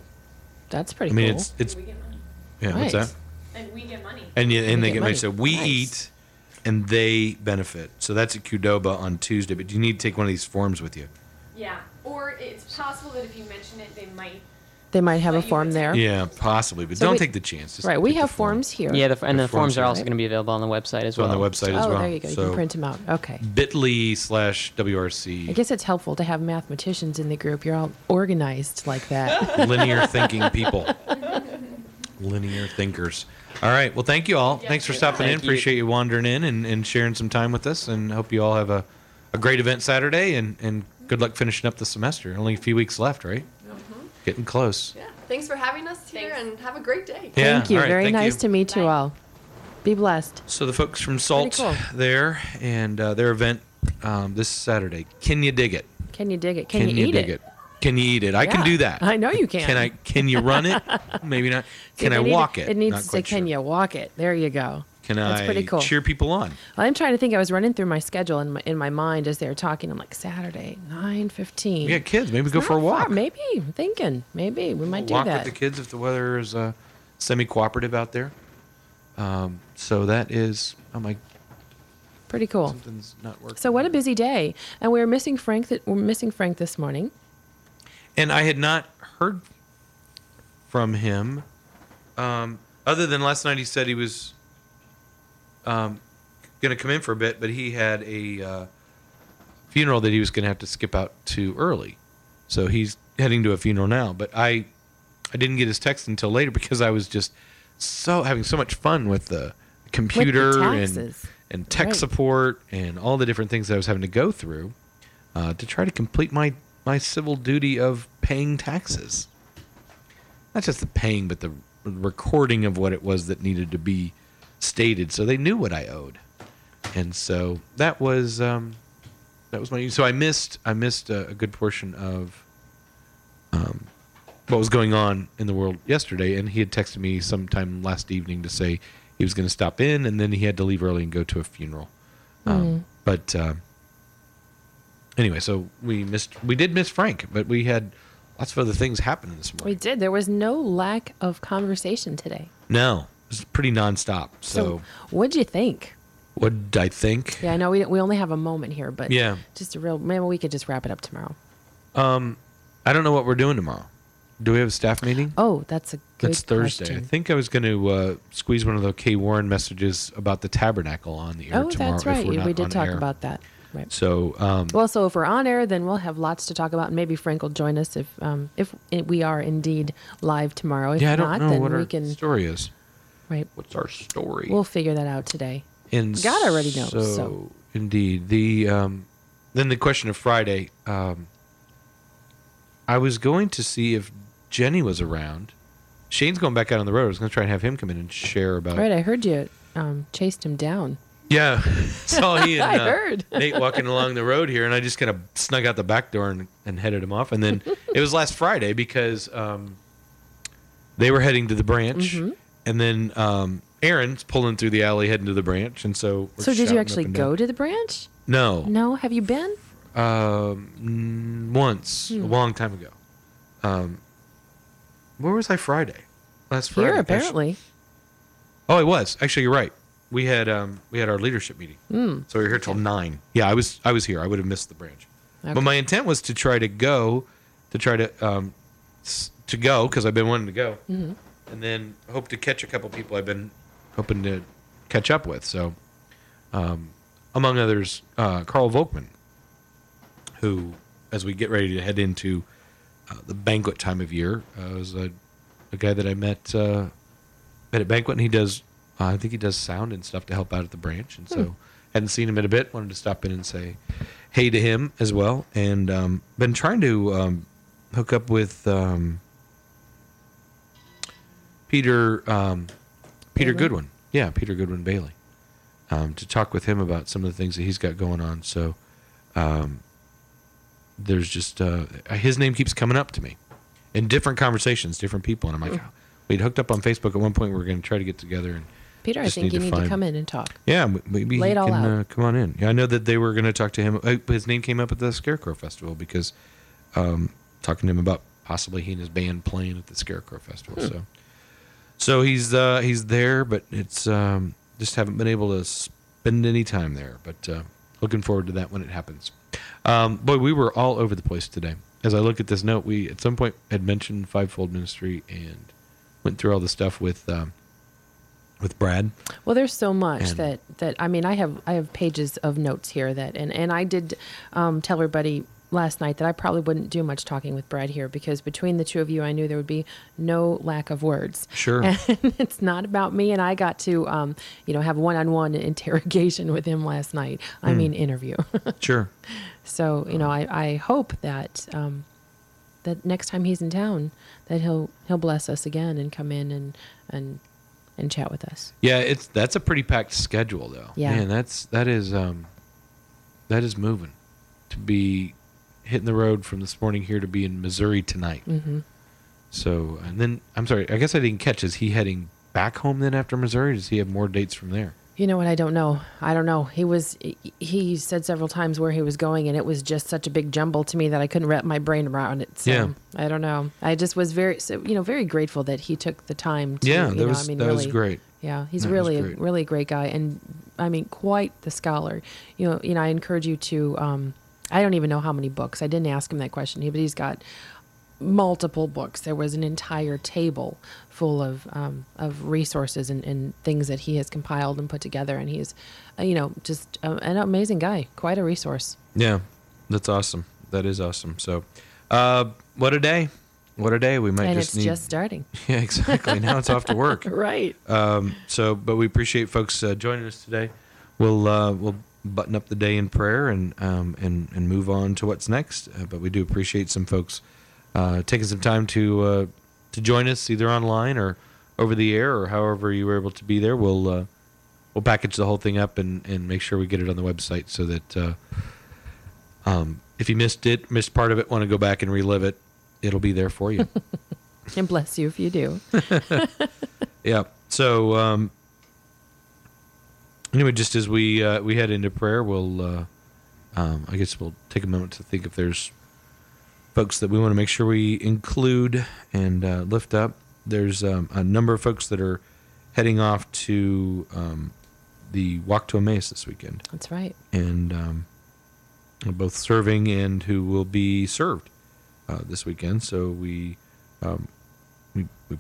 that's pretty I mean, cool. it's We get money. yeah. What's Nice. that? And we get money. And they get get money. money. So we Nice. eat, and they benefit. So that's at Qdoba on Tuesday. But you need to take one of these forms with you. Yeah. Or it's possible that if you mention it, they might. They might have a Let you form attend. there. Yeah, possibly, but So don't we- take the chance. Just Right, we take the have form. forms here. and the forms forms are are also right. going to be available on the website as It's well. on the website as Oh, well. there you go. You So can print them out. Okay. bit.ly/WRC. I guess it's helpful to have mathematicians in the group. You're all organized like that. Linear thinking people. Linear thinkers. All right. Well, thank you all. Thanks for stopping in. Thank you. Appreciate you wandering in and sharing some time with us. And hope you all have a great event Saturday. And good luck finishing up the semester. Only a few weeks left, right? Getting close. Yeah. Thanks for having us here, Thanks. and have a great day. Yeah, Thank you. all right, Very thank nice you. to meet you Bye. all. Be blessed. So the folks from Salt cool. there and their event this Saturday. Can you dig it? Can you dig it? Can you eat dig it? Can you eat it? I can Yeah. do that. I know you can. Can you run it? Maybe not. See, Can I they need walk it? It needs Not to say, quite "Can sure. you walk it?" There you go. Can That's I pretty cool. cheer people on? Well, I'm trying to think. I was running through my schedule in my mind as they were talking. I'm like, Saturday, 9:15. We got kids. Maybe go for a walk. Maybe I'm thinking. Maybe we might do Walk that. with the kids if the weather is semi-cooperative out there. So that is. Oh my, Pretty cool. something's not working. So what a busy day, and we're missing Frank. We're missing Frank this morning. And I had not heard from him, other than last night. He said he was going to come in for a bit, but he had a funeral that he was going to have to skip out to early, so he's heading to a funeral now. But I I didn't get his text until later because I was just having so much fun with the computer and tech support and all the different things that I was having to go through to try to complete my civil duty of paying taxes. Not just the paying, but the recording of what it was that needed to be stated, so they knew what I owed. And so that was my. So I missed a good portion of what was going on in the world yesterday. And he had texted me sometime last evening to say he was going to stop in, and then he had to leave early and go to a funeral. But anyway, so we did miss Frank, but we had lots of other things happening this morning. We did. There was no lack of conversation today. No, it was pretty nonstop. So what'd you think? What did I think? Yeah, I know we only have a moment here, but yeah, maybe we could just wrap it up tomorrow. I don't know what we're doing tomorrow. Do we have a staff meeting? Oh, that's a good That's Thursday. question. I think I was going to squeeze one of the Kay Warren messages about the tabernacle on the air tomorrow. Oh, that's right. If we're not We did on talk air. about that. Right. So, so if we're on air, then we'll have lots to talk about, and maybe Frank will join us if we are indeed live tomorrow. If I don't not, know then what we our can. story is. Right. What's our story? We'll figure that out today. And God already knows. So indeed, then the question of Friday. I was going to see if Jenny was around. Shane's going back out on the road. I was going to try and have him come in and share about. Right, I heard you chased him down. Yeah, saw he and I heard. Nate walking along the road here, and I just kind of snuck out the back door and headed him off. And then it was last Friday because they were heading to the branch, and then Aaron's pulling through the alley heading to the branch, and so. So did you actually go to the branch? No. No, have you been? Once a long time ago. Where was I Friday? Last Friday. Here, apparently. Oh, it was. Actually, you're right. We had our leadership meeting, so we were here till 9. Yeah, I was here. I would have missed the branch, but my intent was to try to go, because I've been wanting to go, and then hope to catch a couple people I've been hoping to catch up with. So, among others, Carl Volkman, who, as we get ready to head into the banquet time of year, was a guy that I met at a banquet, and he does. I think he does sound and stuff to help out at the branch, and so hadn't seen him in a bit. Wanted to stop in and say hey to him as well, and been trying to hook up with Peter Goodwin. Yeah, Peter Goodwin Bailey, to talk with him about some of the things that he's got going on. So there's just his name keeps coming up to me in different conversations, different people, and I'm like, we'd hooked up on Facebook at one point. We were going to try to get together, and Peter, I think you need to come in and talk. Yeah, maybe Lay he it all can out. come on in. Yeah, I know that they were going to talk to him. His name came up at the Scarecrow Festival because talking to him about possibly he and his band playing at the Scarecrow Festival. So he's there, but it's just haven't been able to spend any time there. But looking forward to that when it happens. Boy, we were all over the place today. As I look at this note, we at some point had mentioned Fivefold Ministry and went through all the stuff with Brad. Well, there's so much that I mean, I have pages of notes here and I did tell everybody last night that I probably wouldn't do much talking with Brad here because between the two of you, I knew there would be no lack of words. Sure. And it's not about me, and I got to have one-on-one interrogation with him last night. I mean, interview. Sure. So I hope that that next time he's in town, that he'll bless us again and come in and chat with us. Yeah, that's a pretty packed schedule though. Yeah. Man, that is moving. To be hitting the road from this morning here to be in Missouri tonight. Mm-hmm. So, and then I'm sorry, I guess I didn't catch. Is he heading back home then after Missouri? Does he have more dates from there? You know what? I don't know. He said several times where he was going, and it was just such a big jumble to me that I couldn't wrap my brain around it. So yeah. I don't know. I just was very grateful that he took the time to, that was great. Yeah. He's really a great guy. And I mean, quite the scholar. I encourage you to, I don't even know how many books. I didn't ask him that question, but he's got multiple books. There was an entire table full of resources and things that he has compiled and put together. And he's, just an amazing guy, quite a resource. Yeah, that's awesome. That is awesome. So, what a day. what a day. We might And just it's need. just starting. Yeah, exactly. Now it's off to work. Right. But we appreciate folks joining us today. We'll button up the day in prayer and move on to what's next. But we do appreciate some folks taking some time to join us either online or over the air or however you were able to be there. We'll package the whole thing up and make sure we get it on the website so that if you missed part of it, want to go back and relive it, it'll be there for you. And bless you if you do. Yeah. So anyway, just as we head into prayer, we'll I guess we'll take a moment to think if there's folks that we want to make sure we include and lift up. There's a number of folks that are heading off to the Walk to Emmaus this weekend. That's right. And both serving and who will be served this weekend. So we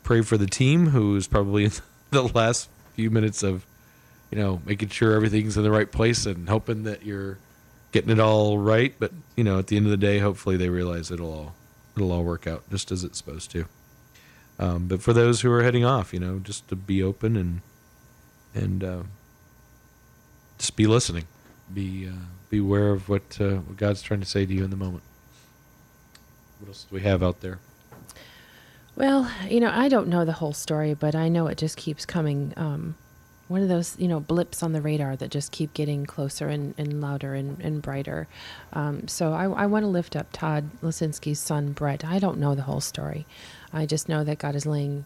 pray for the team who is probably in the last few minutes of, making sure everything's in the right place and hoping that you're getting it all right. But, at the end of the day, hopefully they realize it'll all work out just as it's supposed to. But for those who are heading off, just to be open and just be listening, be aware of what God's trying to say to you in the moment. What else do we have out there? Well, I don't know the whole story, but I know it just keeps coming. One of those, blips on the radar that just keep getting closer and louder and brighter. So I want to lift up Todd Lisinski's son, Brett. I don't know the whole story. I just know that God is laying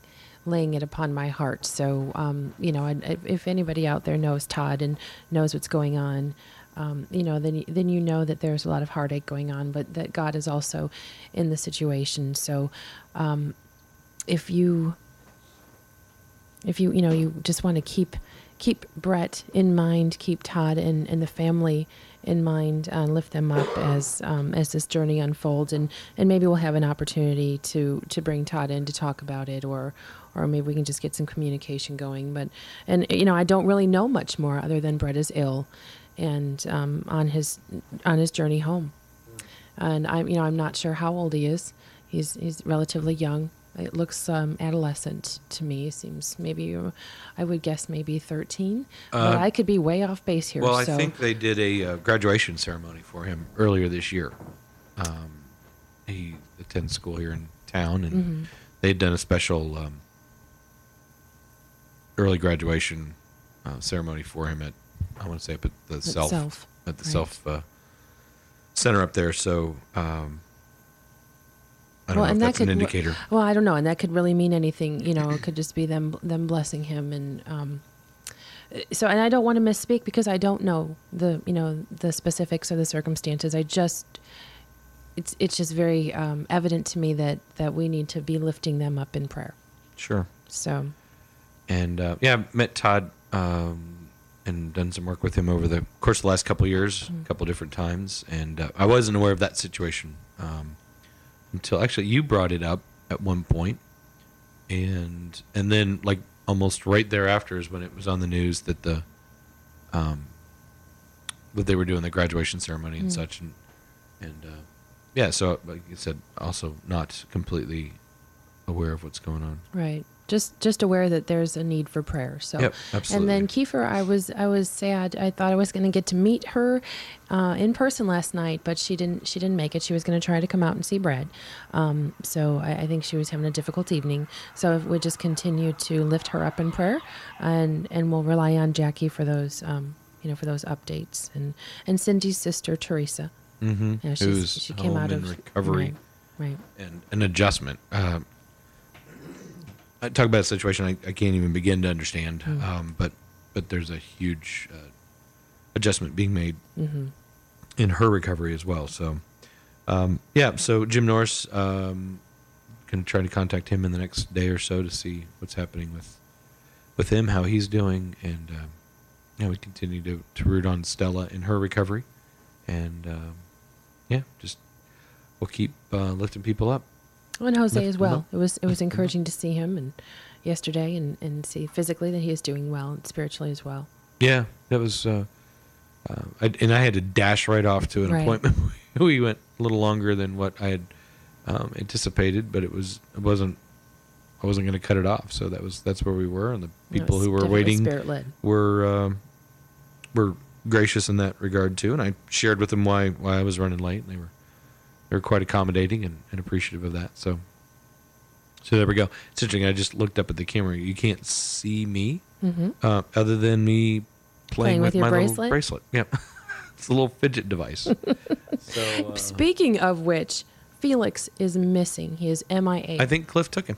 it upon my heart. So, if anybody out there knows Todd and knows what's going on, then you know that there's a lot of heartache going on, but that God is also in the situation. So, if you you just want to keep Brett in mind, keep Todd and the family in mind, lift them up as this journey unfolds, and maybe we'll have an opportunity to bring Todd in to talk about it, or maybe we can just get some communication going. But I don't really know much more other than Brett is ill, and on his journey home, and I'm not sure how old he is. He's relatively young. It looks adolescent to me. Seems maybe, I would guess maybe 13. But I could be way off base here. Well, I think they did a graduation ceremony for him earlier this year. He attends school here in town, and they'd done a special early graduation ceremony for him I want to say up at the Self Center up there. So. I don't know if that's an indicator. Well, I don't know, and that could really mean anything. It could just be them blessing him, and so. And I don't want to misspeak because I don't know the specifics of the circumstances. it's just very evident to me that we need to be lifting them up in prayer. Sure. So. And I met Todd and done some work with him over the course of the last couple of years, a couple of different times, and I wasn't aware of that situation. Until actually you brought it up at one point, and then like almost right thereafter is when it was on the news that that they were doing the graduation ceremony and such, and so like you said, also not completely aware of what's going on. Right. Just aware that there's a need for prayer. So, yep, absolutely. And then Kiefer, I was sad. I thought I was going to get to meet her in person last night, but she didn't make it. She was going to try to come out and see Brad. So I think she was having a difficult evening. So we'll just continue to lift her up in prayer, and we'll rely on Jackie for those for those updates, and Cindy's sister Teresa. Mm-hmm. She came out of recovery, right, and an adjustment. I talk about a situation I can't even begin to understand, but there's a huge adjustment being made in her recovery as well. So, so Jim Norris, can try to contact him in the next day or so to see what's happening with him, how he's doing, and we continue to root on Stella in her recovery, and just we'll keep lifting people up. And Jose as well. It was encouraging to see him and yesterday and see physically that he is doing well and spiritually as well. Yeah, that was. I had to dash right off to an appointment. We went a little longer than what I had anticipated, but it wasn't. I wasn't going to cut it off, so that's where we were, and the people who were definitely waiting spirit-led. were gracious in that regard too. And I shared with them why I was running late, and they were quite accommodating and appreciative of that. So there we go. It's interesting. I just looked up at the camera. You can't see me, other than me playing with your my bracelet? little bracelet. Yeah, it's a little fidget device. So Speaking of which, Felix is missing. He is MIA. I think Cliff took him.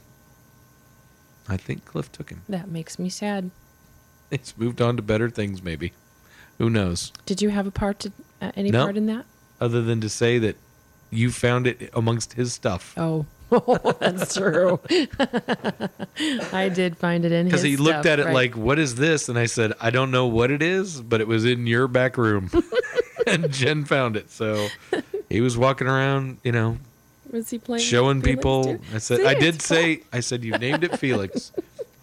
That makes me sad. It's moved on to better things, maybe. Who knows? Did you have any No. part in that? Other than to say that you found it amongst his stuff. Oh, that's true. I did find it in his Because he looked stuff, at it right. like, what is this? And I said, I don't know what it is, but it was in your back room. And Jen found it. So he was walking around, Was he playing? showing Felix people. too? I said, See, I did it's say, I said, you named it Felix.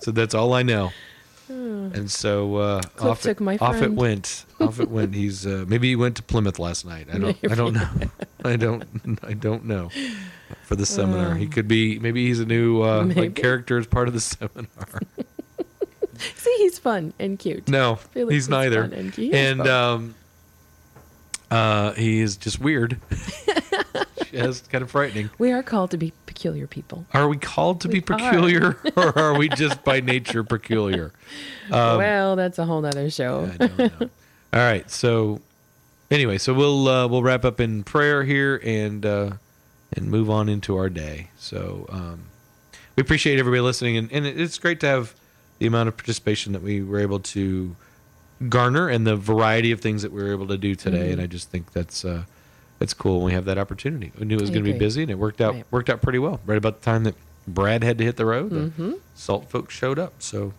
So that's all I know. And so Cliff took my off it friend. went. Off it went. He's maybe he went to Plymouth last night. I don't know. I don't know. For the seminar, he could be. Maybe he's a new Maybe. character as part of the seminar. See, he's fun and cute. No, Felix he's is neither. fun and cute. He is He is just weird. It's kind of frightening. We are called to be peculiar people. Are we called to be We are. peculiar, or are we just by nature peculiar? Well, that's a whole nother show. I don't know. All right. So anyway, so we'll wrap up in prayer here and move on into our day. So we appreciate everybody listening, and it's great to have the amount of participation that we were able to garner and the variety of things that we were able to do today. And I just think that's cool when we have that opportunity. We knew it was going to be agree. busy, and it worked out Right. pretty well. Right about the time that Brad had to hit the road, the Salt folks showed up, so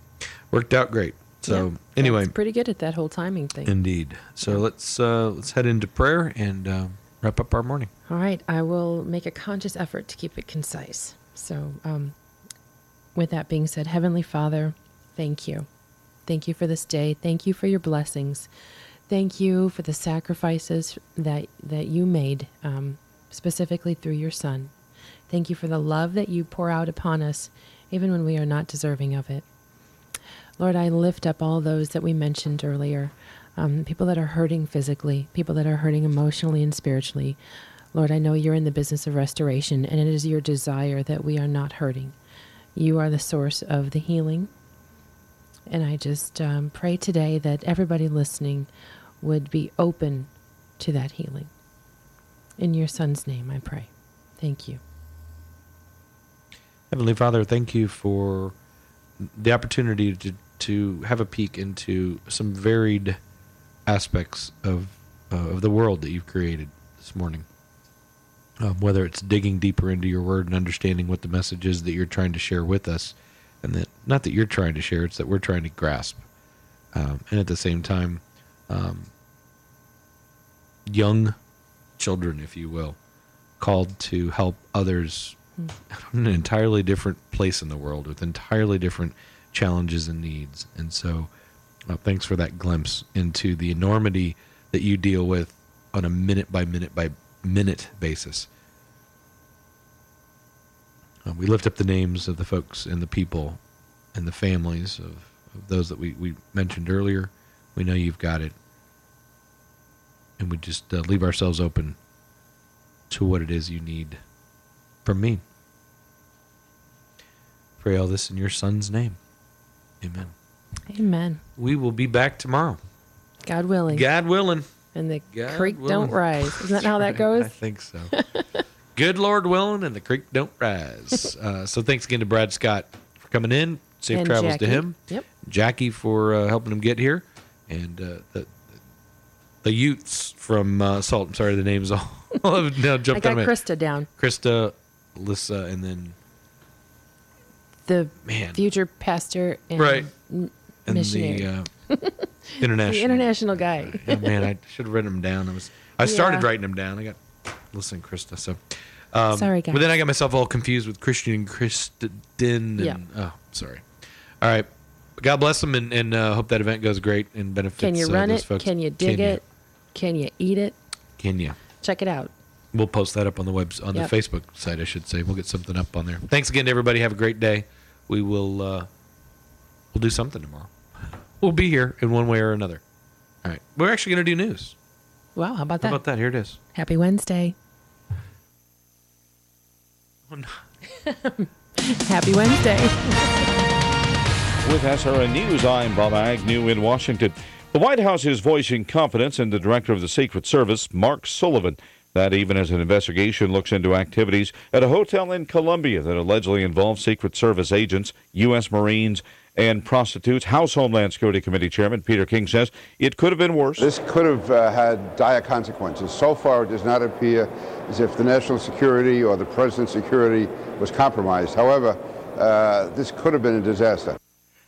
worked out great. So Yeah, anyway, Dad's pretty good at that whole timing thing. indeed. So let's head into prayer and wrap up our morning. All right, I will make a conscious effort to keep it concise. So, with that being said, Heavenly Father, thank you. Thank you for this day. Thank you for your blessings. Thank you for the sacrifices that you made, specifically through your Son. Thank you for the love that you pour out upon us, even when we are not deserving of it. Lord, I lift up all those that we mentioned earlier, people that are hurting physically, people that are hurting emotionally and spiritually. Lord, I know you're in the business of restoration, and it is your desire that we are not hurting. You are the source of the healing. And I just pray today that everybody listening would be open to that healing. In your Son's name, I pray. Thank you. Heavenly Father, thank you for the opportunity to have a peek into some varied aspects of the world that you've created this morning. Whether it's digging deeper into your word and understanding what the message is that you're trying to share with us, and that not that you're trying to share, it's that we're trying to grasp. And at the same time, young children, if you will, called to help others in an entirely different place in the world with entirely different challenges and needs. And so thanks for that glimpse into the enormity that you deal with on a minute by minute basis. We lift up the names of the folks and the people and the families of those that we mentioned earlier. We know you've got it. And we just leave ourselves open to what it is you need from me. Pray all this in your Son's name. Amen. Amen. We will be back tomorrow. God willing. God willing. And the God creek willing. don't rise. Isn't that how that I goes? think so. Good Lord willing, and the creek don't rise. So thanks again to Brad Scott for coming in. Safe And travels Jackie. to him. Yep. Jackie for helping him get here. And the Utes from Salt. I'm sorry, the names all have now I jumped got on me. Krista down. Krista, Lissa, and then The Man. future pastor and Right. and missionary. the international. The international guy. Yeah, man, I should have written them down. I started Yeah. writing them down. I got listen, Krista. So Sorry, guys. But then I got myself all confused with Christian and Kristen. And, Yeah. Oh, sorry. All right. God bless them, and hope that event goes great and benefits. Can you run those it? folks. Can you dig it? Can you eat it? Can you? Check it out. We'll post that up on the the Facebook site, I should say. We'll get something up on there. Thanks again to everybody. Have a great day. We will we'll do something tomorrow. We'll be here in one way or another. All right. We're actually going to do news. Wow, how about that? How about that? Here it is. Happy Wednesday. Oh, no. Happy Wednesday. With SRN News, I'm Bob Agnew in Washington. The White House is voicing confidence in the director of the Secret Service, Mark Sullivan. That even as an investigation looks into activities at a hotel in Colombia that allegedly involved Secret Service agents, U.S. Marines, and prostitutes. House Homeland Security Committee Chairman Peter King says it could have been worse. This could have had dire consequences. So far, it does not appear as if the national security or the president's security was compromised. However, this could have been a disaster.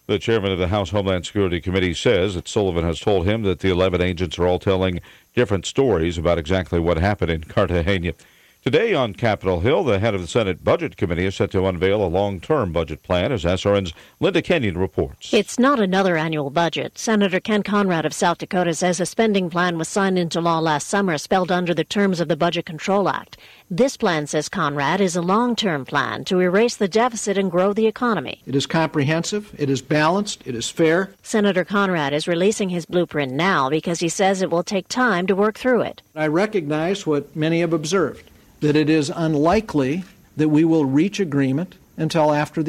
The chairman of the House Homeland Security Committee says that Sullivan has told him that the 11 agents are all telling different stories about exactly what happened in Cartagena. Today on Capitol Hill, the head of the Senate Budget Committee is set to unveil a long-term budget plan, as SRN's Linda Kenyon reports. It's not another annual budget. Senator Ken Conrad of South Dakota says a spending plan was signed into law last summer, spelled under the terms of the Budget Control Act. This plan, says Conrad, is a long-term plan to erase the deficit and grow the economy. It is comprehensive, it is balanced, it is fair. Senator Conrad is releasing his blueprint now because he says it will take time to work through it. I recognize what many have observed, that it is unlikely that we will reach agreement until after the